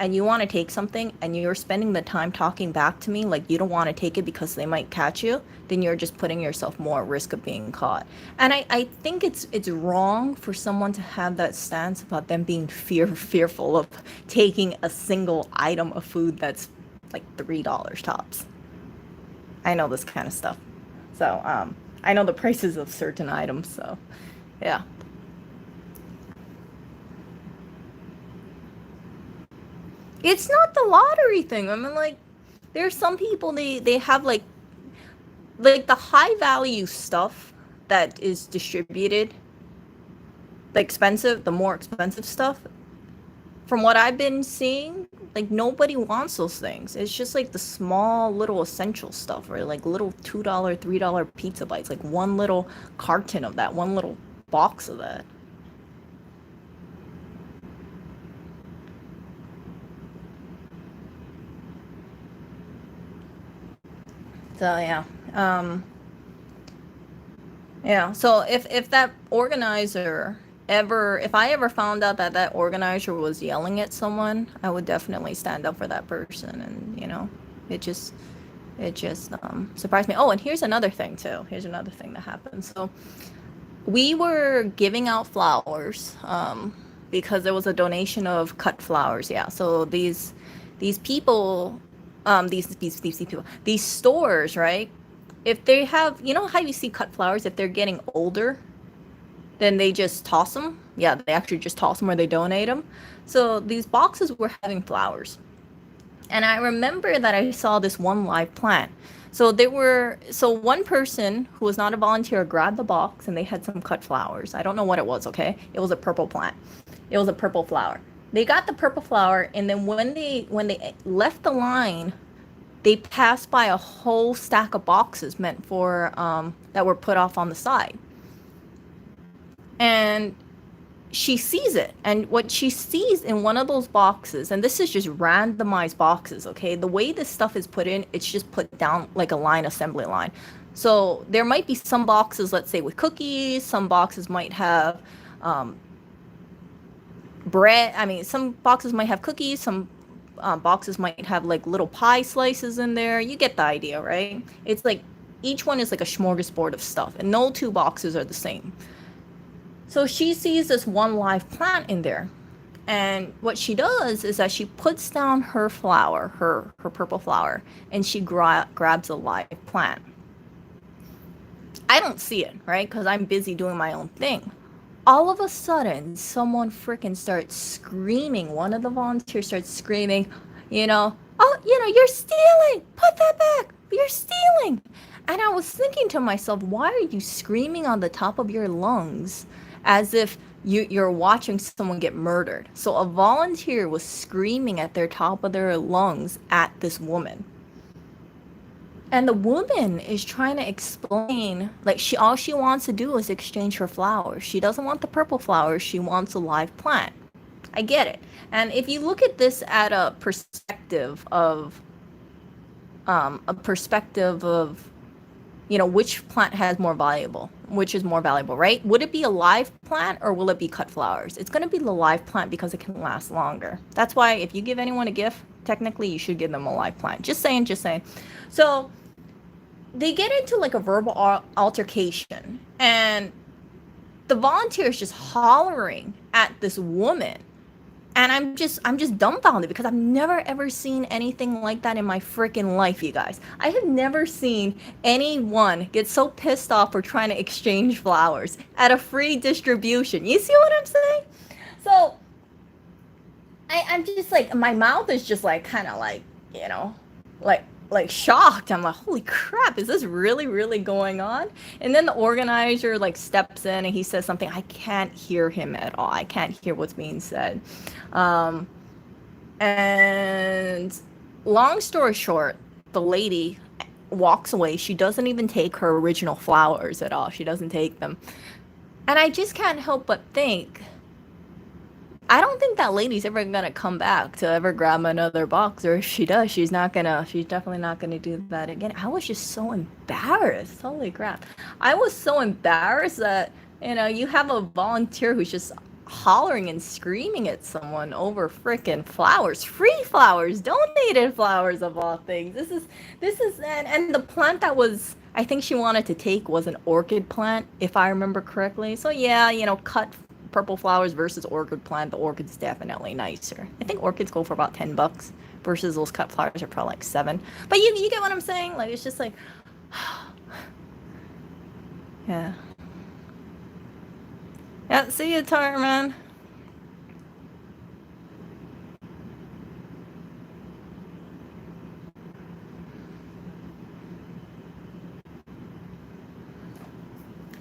and you want to take something and you're spending the time talking back to me like you don't want to take it because they might catch you, then you're just putting yourself more at risk of being caught. And I think it's wrong for someone to have that stance about them being fearful of taking a single item of food that's like $3 tops. I know this kind of stuff. So I know the prices of certain items, so yeah. It's not the lottery thing. I mean, like, there's some people, they have like the high value stuff that is distributed, the more expensive stuff. From what I've been seeing, like, nobody wants those things. It's just like the small little essential stuff, or like little $2, $3 pizza bites, like one little carton of that, one little box of that. So yeah. Um Yeah. So if that organizer if I ever found out that that organizer was yelling at someone, I would definitely stand up for that person. And it just surprised me. Oh, and here's another thing too. Here's another thing that happened. So we were giving out flowers because there was a donation of cut flowers. Yeah. So these people, these people, these stores, right? If they have, how you see cut flowers, if they're getting older, then they just toss them. Yeah, they actually just toss them or they donate them. So these boxes were having flowers. And I remember that I saw this one live plant. So one person who was not a volunteer grabbed the box and they had some cut flowers. I don't know what it was, okay? It was a purple plant. It was a purple flower. They got the purple flower, and then when they left the line, they passed by a whole stack of boxes meant for that were put off on the side. And she sees it, and what she sees in one of those boxes, and this is just randomized boxes, okay, the way this stuff is put in, it's just put down like a line assembly line. So there might be some boxes, let's say, with cookies. Some boxes might have bread. I mean, some boxes might have cookies. Some boxes might have like little pie slices in there. You get the idea, right? It's like each one is like a smorgasbord of stuff, and no two boxes are the same. So she sees this one live plant in there. And what she does is that she puts down her flower, her purple flower, and she grabs a live plant. I don't see it, right? Because I'm busy doing my own thing. All of a sudden, someone freaking starts screaming. One of the volunteers starts screaming, oh, you're stealing! Put that back! You're stealing! And I was thinking to myself, why are you screaming on the top of your lungs as if you're watching someone get murdered? So a volunteer was screaming at their top of their lungs at this woman. And the woman is trying to explain, like, all she wants to do is exchange her flowers. She doesn't want the purple flowers. She wants a live plant. I get it. And if you look at this at a perspective of which plant has more valuable, which is more valuable, right? Would it be a live plant or will it be cut flowers? It's going to be the live plant because it can last longer. That's why if you give anyone a gift, technically you should give them a live plant. Just saying, just saying. So they get into like a verbal altercation, and the volunteer is just hollering at this woman, and I'm just dumbfounded because I've never ever seen anything like that in my freaking life, you guys. I have never seen anyone get so pissed off for trying to exchange flowers at a free distribution. You see what I'm saying? So I'm just like, my mouth is just like kind of like, like shocked. I'm like, holy crap, is this really, really going on? And then the organizer like steps in and he says something. I can't hear him at all. I can't hear what's being said. And long story short, the lady walks away. She doesn't even take her original flowers at all. She doesn't take them. And I just can't help but think, I don't think that lady's ever gonna come back to ever grab another box, or if she does, she's definitely not gonna do that again. I was just so embarrassed. Holy crap. I was so embarrassed that, you have a volunteer who's just hollering and screaming at someone over freaking flowers, free flowers, donated flowers of all things. And the plant that was, I think she wanted to take was an orchid plant, if I remember correctly. So yeah, cut purple flowers versus orchid plant. The orchid's definitely nicer. I think orchids go for about $10 versus those cut flowers are probably like 7. But you get what I'm saying? Like, it's just like, yeah. Yeah, see you, Tar, man.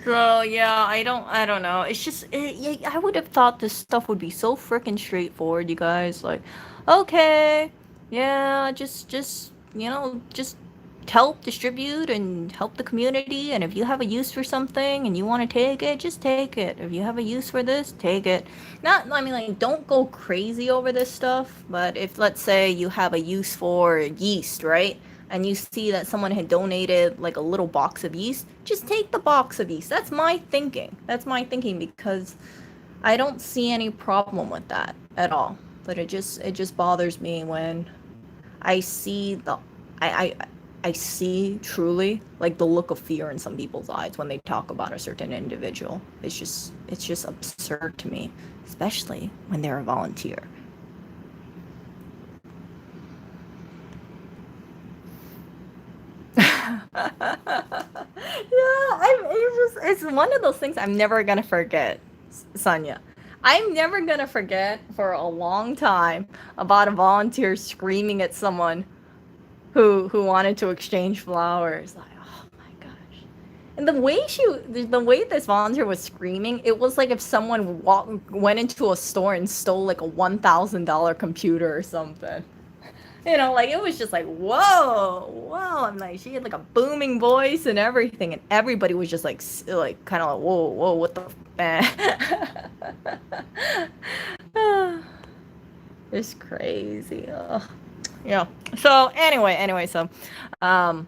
So yeah, I don't know. It's just I would have thought this stuff would be so freaking straightforward, you guys. Like, okay, yeah, just help distribute and help the community. And if you have a use for something and you want to take it, just take it. If you have a use for this, take it. Not, I mean, like, don't go crazy over this stuff. But if, let's say, you have a use for yeast, right? And you see that someone had donated like a little box of yeast, just take the box of yeast. That's my thinking. That's my thinking, because I don't see any problem with that at all. But it just bothers me when I see I I see truly like the look of fear in some people's eyes when they talk about a certain individual. It's just absurd to me, especially when they're a volunteer. It's one of those things I'm never gonna forget, Sonia. I'm never gonna forget for a long time about a volunteer screaming at someone who wanted to exchange flowers. Like, oh my gosh. And the way this volunteer was screaming, it was like if someone went into a store and stole like a $1,000 computer or something. Like, it was just like, whoa, whoa. I'm like, she had like a booming voice and everything, and everybody was just like, kind of like, whoa, whoa, what the it's crazy. Ugh. Yeah. So anyway, um,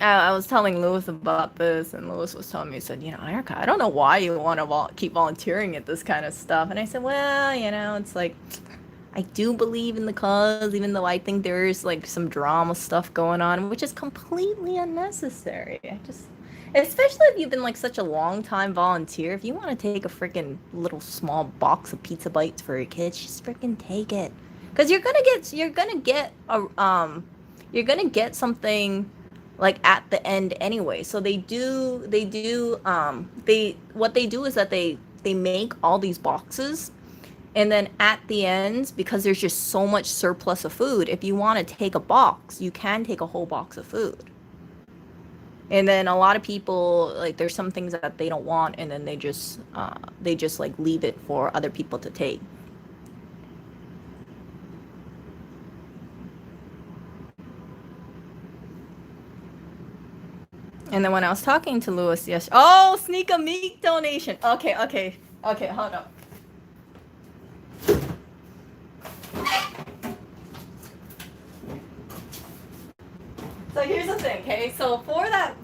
I was telling Lewis about this, and Lewis was telling me, he said, Erica, I don't know why you want to keep volunteering at this kind of stuff. And I said, well, it's like, I do believe in the cause, even though I think there is like some drama stuff going on, which is completely unnecessary. Especially if you've been like such a long time volunteer, if you want to take a freaking little small box of pizza bites for your kids, just freaking take it, because you're gonna get something like at the end anyway. So what they do is that they make all these boxes, and then at the end, because there's just so much surplus of food, if you want to take a box, you can take a whole box of food. And then a lot of people, like, there's some things that they don't want, and then they just like leave it for other people to take. And then when I was talking to Lewis, yes, oh, sneak a meat donation. Okay, hold up. So here's the thing, okay? So for that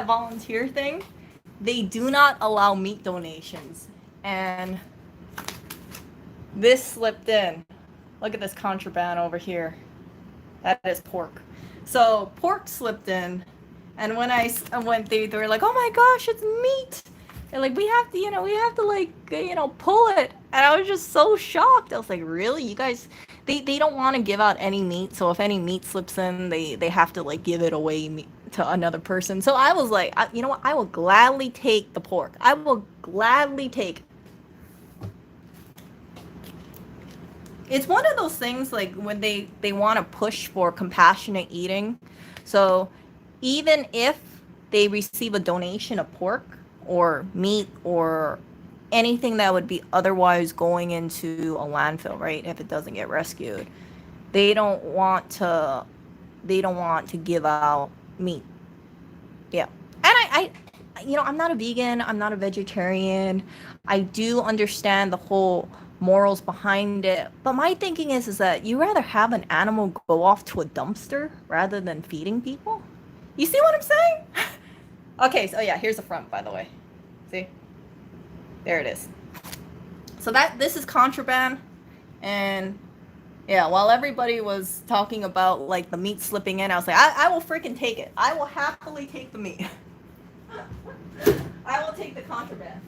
volunteer thing, they do not allow meat donations. And this slipped in. Look at this contraband over here. That is pork. So pork slipped in, and when I went, they were like, "Oh my gosh, it's meat!" And like, we have to, we have to like, pull it. And I was just so shocked. I was like, "Really? You guys?" They don't want to give out any meat, so if any meat slips in, they have to like give it away to another person. So I was like, you know what? I will gladly take the pork. I will gladly take. It's one of those things like when they want to push for compassionate eating. So even if they receive a donation of pork or meat or anything that would be otherwise going into a landfill, right, if it doesn't get rescued, they don't want to give out meat. Yeah. And I'm not a vegan, I'm not a vegetarian. I do understand the whole morals behind it, but my thinking is that you rather have an animal go off to a dumpster rather than feeding people. You see what I'm saying? Okay, so yeah, here's the front, by the way. See? There it is. So this is contraband, and yeah, while everybody was talking about like the meat slipping in, I was like, I will freaking take it. I will happily take the meat. I will take the contraband.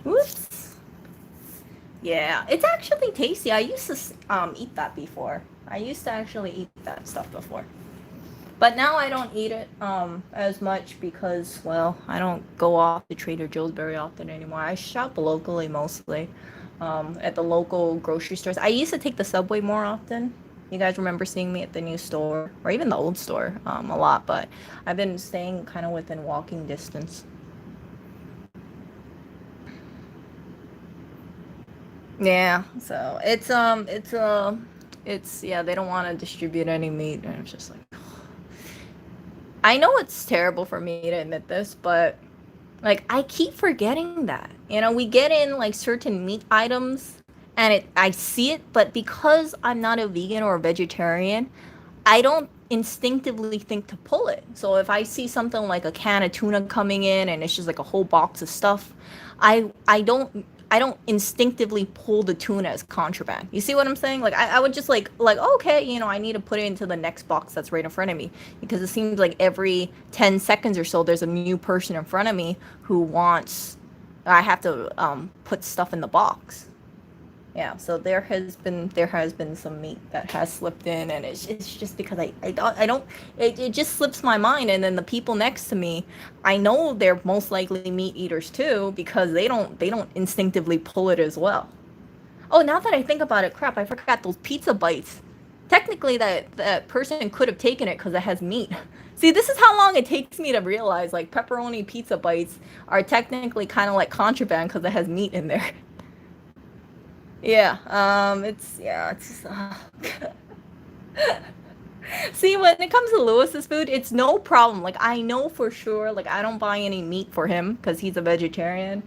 Whoops. Yeah, it's actually tasty. I used to eat that before. I used to actually eat that stuff before. But now I don't eat it as much because, well, I don't go off to Trader Joe's very often anymore. I shop locally mostly at the local grocery stores. I used to take the subway more often. You guys remember seeing me at the new store or even the old store a lot, but I've been staying kind of within walking distance. Yeah, so it's yeah, they don't want to distribute any meat, and it's just like, I know it's terrible for me to admit this, but like I keep forgetting that. We get in like certain meat items and I see it, but because I'm not a vegan or a vegetarian, I don't instinctively think to pull it. So if I see something like a can of tuna coming in and it's just like a whole box of stuff, I don't instinctively pull the tuna as contraband. You see what I'm saying? Like I would just like okay, I need to put it into the next box that's right in front of me, because it seems like every 10 seconds or so there's a new person in front of me who wants I have to put stuff in the box. Yeah, so there has been some meat that has slipped in, and it's just because I don't it just slips my mind, and then the people next to me, I know they're most likely meat eaters too, because they don't instinctively pull it as well. Oh, now that I think about it, crap, I forgot those pizza bites. Technically, that person could have taken it because it has meat. See, this is how long it takes me to realize like pepperoni pizza bites are technically kind of like contraband because it has meat in there. Yeah, it's See, when it comes to Lewis's food, it's no problem. Like I know for sure, like I don't buy any meat for him because he's a vegetarian.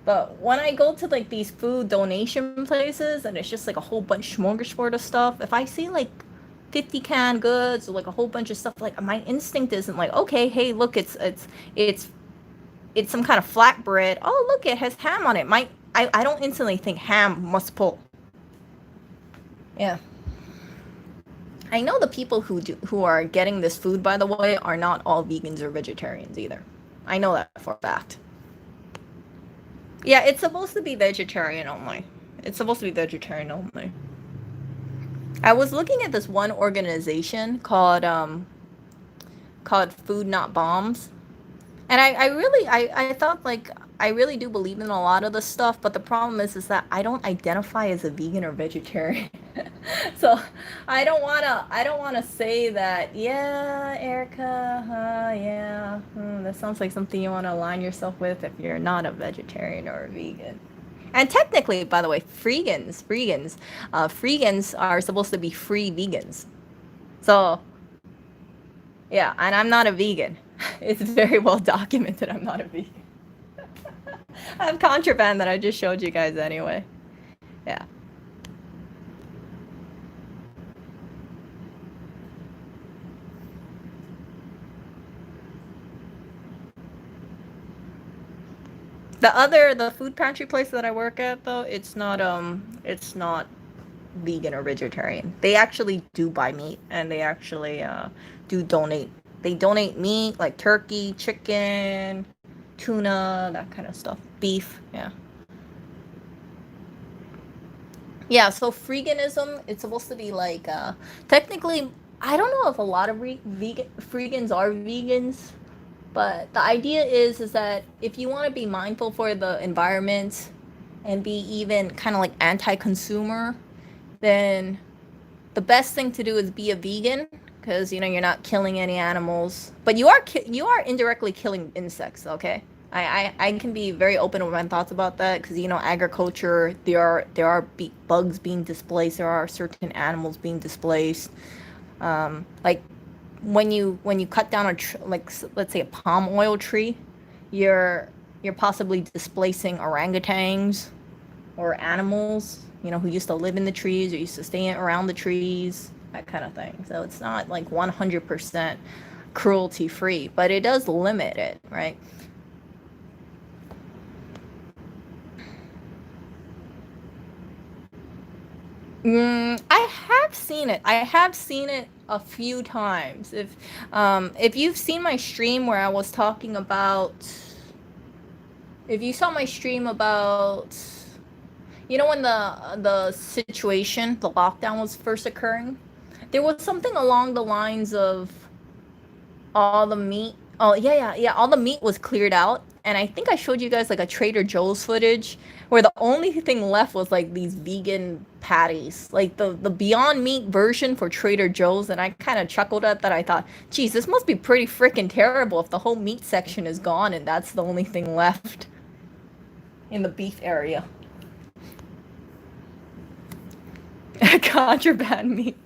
But when I go to like these food donation places and it's just like a whole bunch smorgasbord of stuff, if I see like 50 canned goods or like a whole bunch of stuff, like my instinct isn't like, okay, hey, look, it's some kind of flatbread. Oh, look, it has ham on it. I don't instantly think ham must pull. Yeah. I know the people who are getting this food, by the way, are not all vegans or vegetarians either. I know that for a fact. Yeah, it's supposed to be vegetarian only. It's supposed to be vegetarian only. I was looking at this one organization called Food Not Bombs. And I really I thought like I really do believe in a lot of this stuff, but the problem is that I don't identify as a vegan or vegetarian. So I don't wanna say that, yeah, Erica, yeah, that sounds like something you wanna align yourself with if you're not a vegetarian or a vegan. And technically, by the way, freegans are supposed to be free vegans. So yeah, and I'm not a vegan. It's very well documented I'm not a vegan. I have contraband that I just showed you guys anyway. Yeah. The food pantry place that I work at though, it's not vegan or vegetarian. They actually do buy meat and they actually do donate. They donate meat like turkey, chicken, tuna, that kind of stuff. Beef, yeah. Yeah, so freeganism, it's supposed to be like technically I don't know if a lot of vegan freegans are vegans, but the idea is that if you want to be mindful for the environment and be even kind of like anti-consumer, then the best thing to do is be a vegan because you know you're not killing any animals, but you are indirectly killing insects. Okay, I can be very open with my thoughts about that because you know agriculture there are bugs being displaced, there are certain animals being displaced. Like when you cut down like let's say a palm oil tree, you're you're possibly displacing orangutans or animals, you know, who used to live in the trees or used to stay around the trees, that kind of thing. So it's not like 100% cruelty free, but it does limit it, right? I have seen it. I have seen it a few times. If you've seen my stream where I was talking about, if you saw my stream about, you know, when the situation, the lockdown was first occurring, there was something along the lines of all the meat. Oh yeah. All the meat was cleared out, and I think I showed you guys like a Trader Joe's footage where the only thing left was like these vegan patties, like the Beyond Meat version for Trader Joe's. And I kind of chuckled at that. I thought, geez, this must be pretty freaking terrible if the whole meat section is gone and that's the only thing left in the beef area. Contraband meat.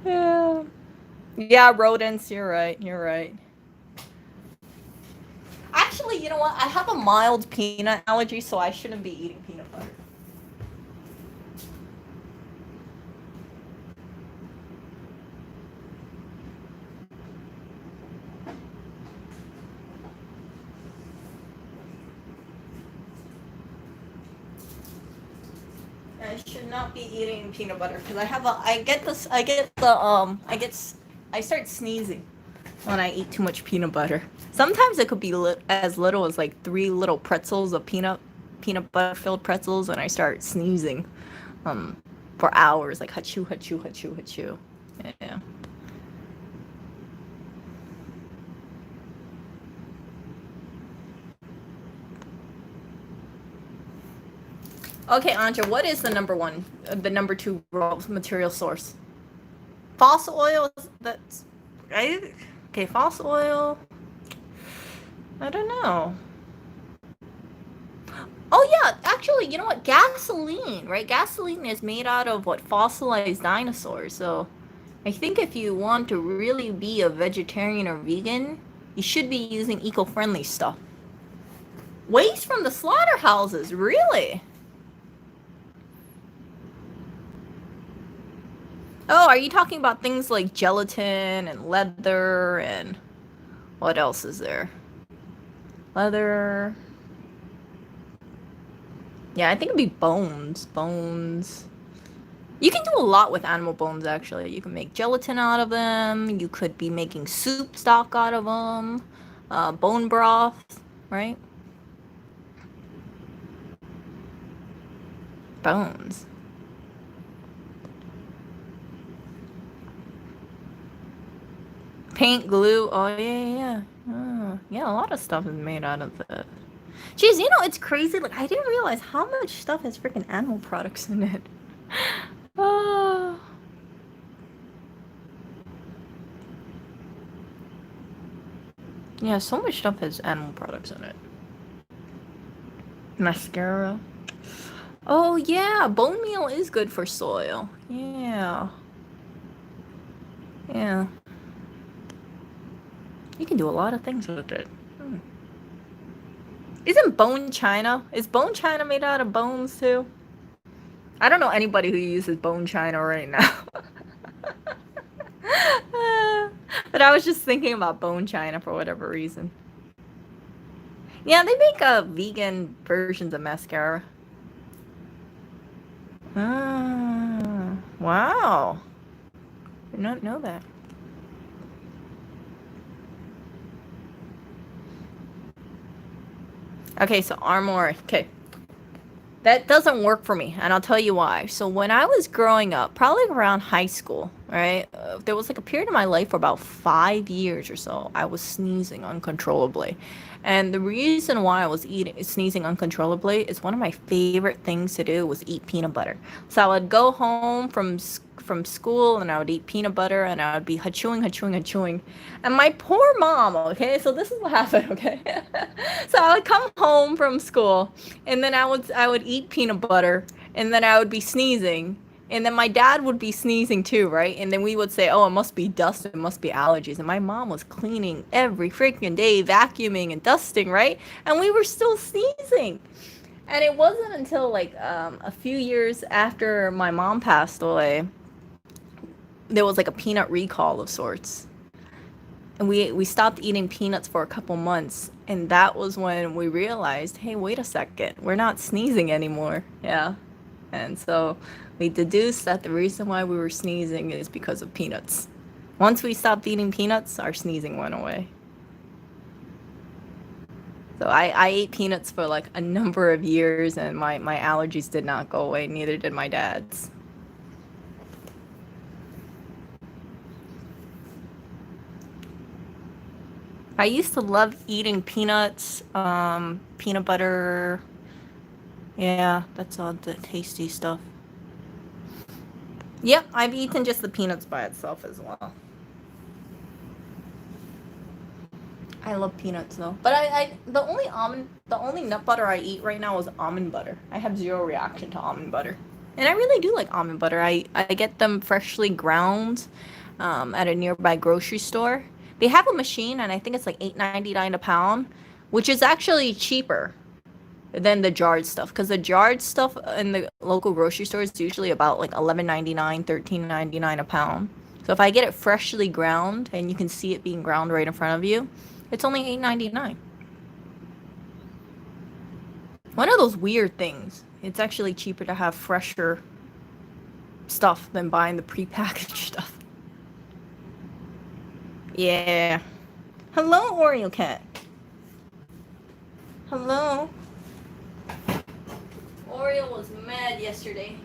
Yeah. Yeah, rodents. You're right. You're right. Actually, you know what? I have a mild peanut allergy, so I shouldn't be eating peanut butter. I should not be eating peanut butter because I start sneezing when I eat too much peanut butter. Sometimes it could be as little as like three little pretzels of peanut butter filled pretzels, and I start sneezing, um, for hours, like hachoo hachoo hachoo hachoo. Yeah. Okay, Anja, what is the number two raw material source? Fossil oil. That's right. Okay, fossil oil. I don't know. Oh yeah, actually, you know what? Gasoline, right? Gasoline is made out of what fossilized dinosaurs. So, I think if you want to really be a vegetarian or vegan, you should be using eco-friendly stuff. Waste from the slaughterhouses, really? Oh, are you talking about things like gelatin and leather and what else is there? Leather. Yeah, I think it'd be bones. Bones. You can do a lot with animal bones, actually. You can make gelatin out of them. You could be making soup stock out of them. Bone broth, right? Bones. Paint, glue. Oh, yeah. Oh, yeah, a lot of stuff is made out of that. Jeez, you know, it's crazy. Like, I didn't realize how much stuff has freaking animal products in it. Oh. Yeah, so much stuff has animal products in it. Mascara. Oh yeah, bone meal is good for soil. Yeah. Yeah. You can do a lot of things with it. Hmm. Isn't bone china? Is bone china made out of bones too? I don't know anybody who uses bone china right now. But I was just thinking about bone china for whatever reason. Yeah, they make vegan versions of mascara. Ah, wow. Did not know that. Okay, so armor. Okay, that doesn't work for me, and I'll tell you why. So when I was growing up, probably around high school, right, there was like a period of my life for about 5 years or so. I was sneezing uncontrollably, and the reason why I was eating sneezing uncontrollably is one of my favorite things to do was eat peanut butter. So I would go home from school and I would eat peanut butter and I would be chewing, chewing. And my poor mom, okay, so this is what happened, okay? So I would come home from school and then I would eat peanut butter and then I would be sneezing and then my dad would be sneezing too, right? And then we would say, oh, it must be dust, it must be allergies. And my mom was cleaning every freaking day, vacuuming and dusting, right? And we were still sneezing. And it wasn't until like a few years after my mom passed away, there was like a peanut recall of sorts. And we stopped eating peanuts for a couple months. And that was when we realized, hey, wait a second, we're not sneezing anymore. Yeah. And so we deduced that the reason why we were sneezing is because of peanuts. Once we stopped eating peanuts, our sneezing went away. So I ate peanuts for like a number of years and my allergies did not go away, neither did my dad's. I used to love eating peanuts, peanut butter. Yeah, that's all the tasty stuff. Yep, I've eaten just the peanuts by itself as well. I love peanuts though. But the only nut butter I eat right now is almond butter. I have zero reaction to almond butter. And I really do like almond butter. I get them freshly ground at a nearby grocery store. They have a machine and I think it's like $8.99 a pound, which is actually cheaper than the jarred stuff because the jarred stuff in the local grocery store is usually about like 11.99, 13.99 a pound. So if I get it freshly ground and you can see it being ground right in front of you, it's only 8.99. One of those weird things. It's actually cheaper to have fresher stuff than buying the prepackaged stuff. Yeah. Hello, Oreo cat. Hello. Oreo was mad yesterday.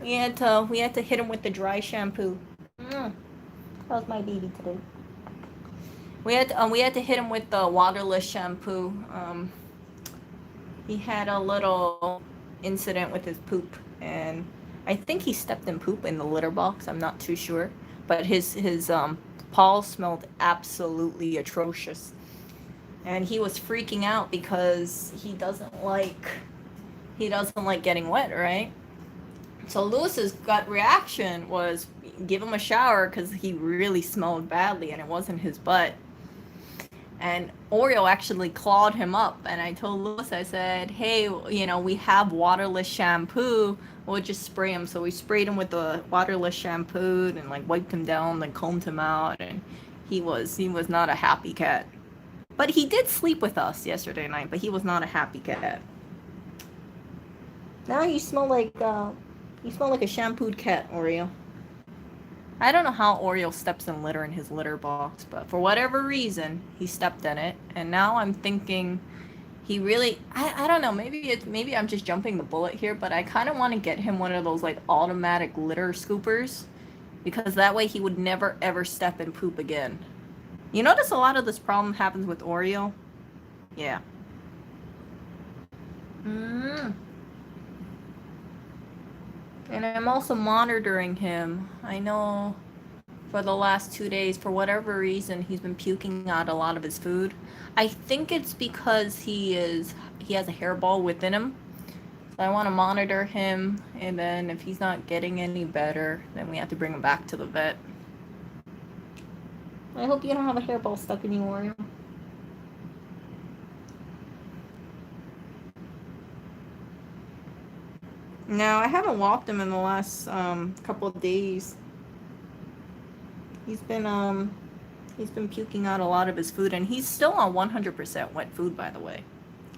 We had to hit him with the dry shampoo. Mm. How's my baby today? We had to hit him with the waterless shampoo. He had a little incident with his poop, and I think he stepped in poop in the litter box. I'm not too sure, but his paws smelled absolutely atrocious, and he was freaking out because he doesn't like getting wet, right? So Lewis's gut reaction was give him a shower because he really smelled badly, and it wasn't his butt. And Oreo actually clawed him up, and I told Lewis, I said, hey, we have waterless shampoo, we'll just spray him. So we sprayed him with the waterless shampoo and like wiped him down, then combed him out, and he was not a happy cat. But he did sleep with us yesterday night, but he was not a happy cat. Now you smell like a shampooed cat, Oreo. I don't know how Oreo steps in litter in his litter box, but for whatever reason, he stepped in it. And now I'm thinking he really, I don't know, maybe I'm just jumping the bullet here, but I kind of want to get him one of those like automatic litter scoopers because that way he would never ever step in poop again. You notice a lot of this problem happens with Oreo? Yeah. Mm. And I'm also monitoring him. I know for the last 2 days, for whatever reason, he's been puking out a lot of his food. I think it's because he has a hairball within him. So I want to monitor him, and then if he's not getting any better, then we have to bring him back to the vet. I hope you don't have a hairball stuck in you, Oreo. No, I haven't walked him in the last couple of days. He's been puking out a lot of his food, and he's still on 100% wet food, by the way,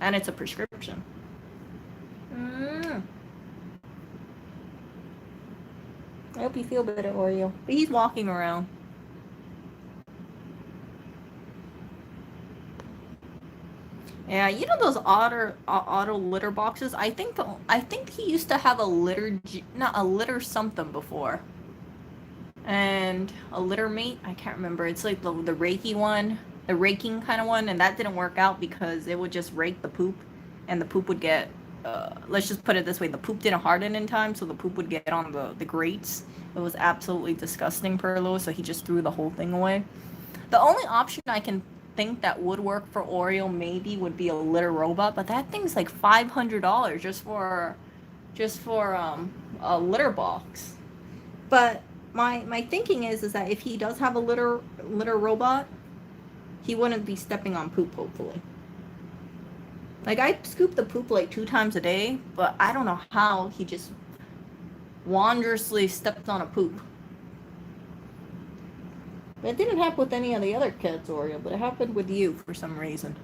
and it's a prescription. I hope you feel better, Oreo. But he's walking around. Yeah, you know those auto litter boxes? I think he used to have a not a litter something before. And a litter mate, I can't remember. It's like the Reiki one, the raking kind of one, and that didn't work out because it would just rake the poop, and the poop would get let's just put it this way, the poop didn't harden in time, so the poop would get on the grates. It was absolutely disgusting per Lewis, so he just threw the whole thing away. The only option I can think that would work for Oreo maybe would be a litter robot, but that thing's like $500 just for a litter box. But my thinking is that if he does have a litter robot, he wouldn't be stepping on poop, hopefully. Like, I scoop the poop like 2 times a day, but I don't know how he just wondrously stepped on a poop. It didn't happen with any of the other kids, Oreo, but it happened with you for some reason.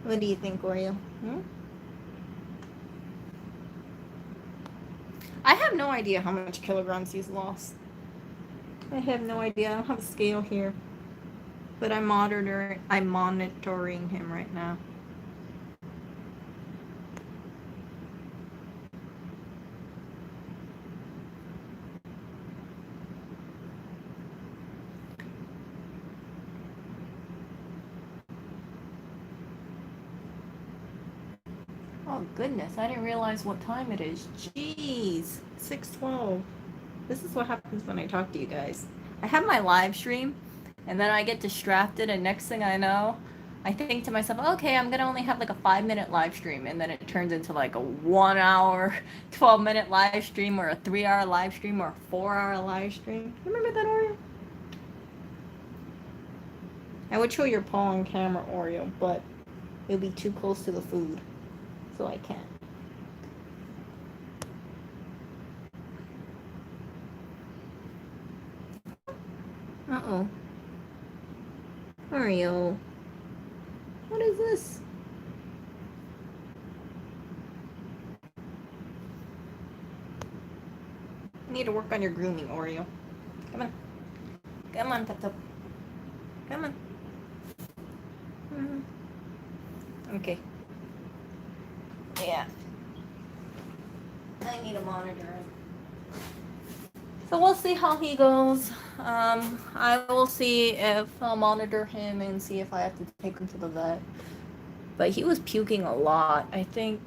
What do you think, Oreo? I have no idea how much kilograms he's lost. I have no idea. I don't have a scale here. But I'm monitoring him right now. Oh goodness, I didn't realize what time it is. Jeez, 6:12. This is what happens when I talk to you guys. I have my live stream, and then I get distracted, and next thing I know, I think to myself, okay, I'm gonna only have like a 5-minute live stream, and then it turns into like a 1 hour, 12-minute live stream, or a 3-hour live stream, or a 4-hour live stream. Remember that, Oreo? I would show your paw on camera, Oreo, but it would be too close to the food, so I can't. Uh-oh. Oreo. What is this? You need to work on your grooming, Oreo. Come on. Come on, Pep. Come on. Okay. Yeah. I need to monitor him. So we'll see how he goes. I will see if I'll monitor him and see if I have to take him to the vet. But he was puking a lot. I think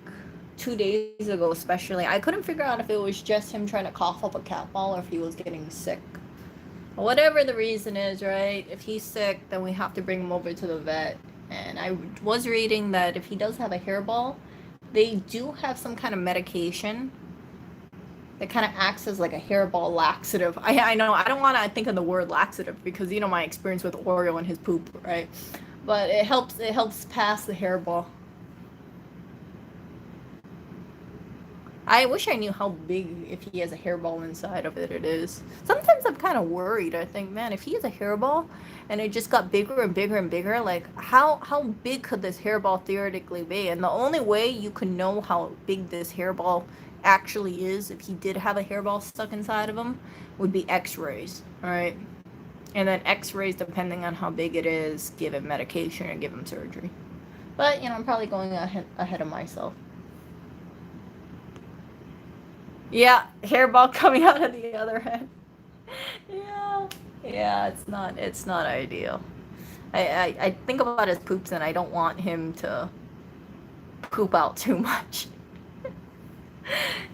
2 days ago especially. I couldn't figure out if it was just him trying to cough up a cat ball or if he was getting sick. But whatever the reason is, right? If he's sick, then we have to bring him over to the vet. And I was reading that if he does have a hairball, they do have some kind of medication that kind of acts as like a hairball laxative. I know, I don't want to think of the word laxative because, you know, my experience with Oreo and his poop, right? But it helps pass the hairball. I wish I knew how big, if he has a hairball inside of it is. Sometimes I'm kind of worried. I think, man, if he has a hairball and it just got bigger and bigger and bigger, like how big could this hairball theoretically be? And the only way you can know how big this hairball actually is, if he did have a hairball stuck inside of him, would be x-rays, right? And then x-rays, depending on how big it is, give him medication or give him surgery. But, you know, I'm probably going ahead of myself. Yeah, hairball coming out of the other end. Yeah, it's not ideal. I think about his poops and I don't want him to poop out too much.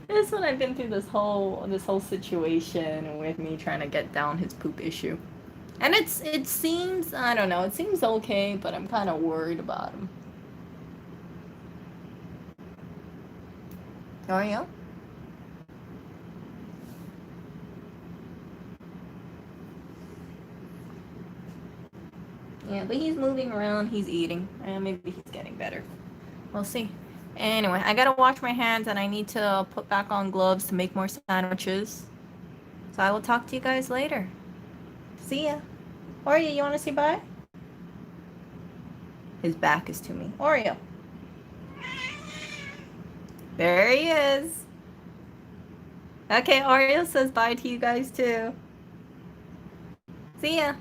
This one, I've been through this whole situation with me trying to get down his poop issue. And it seems, I don't know, it seems okay, but I'm kind of worried about him. Are you? Yeah, but he's moving around, he's eating, and maybe he's getting better. We'll see. Anyway, I gotta wash my hands and I need to put back on gloves to make more sandwiches. So I will talk to you guys later. See ya. Oreo, you wanna say bye? His back is to me. Oreo. There he is. Okay, Oreo says bye to you guys too. See ya.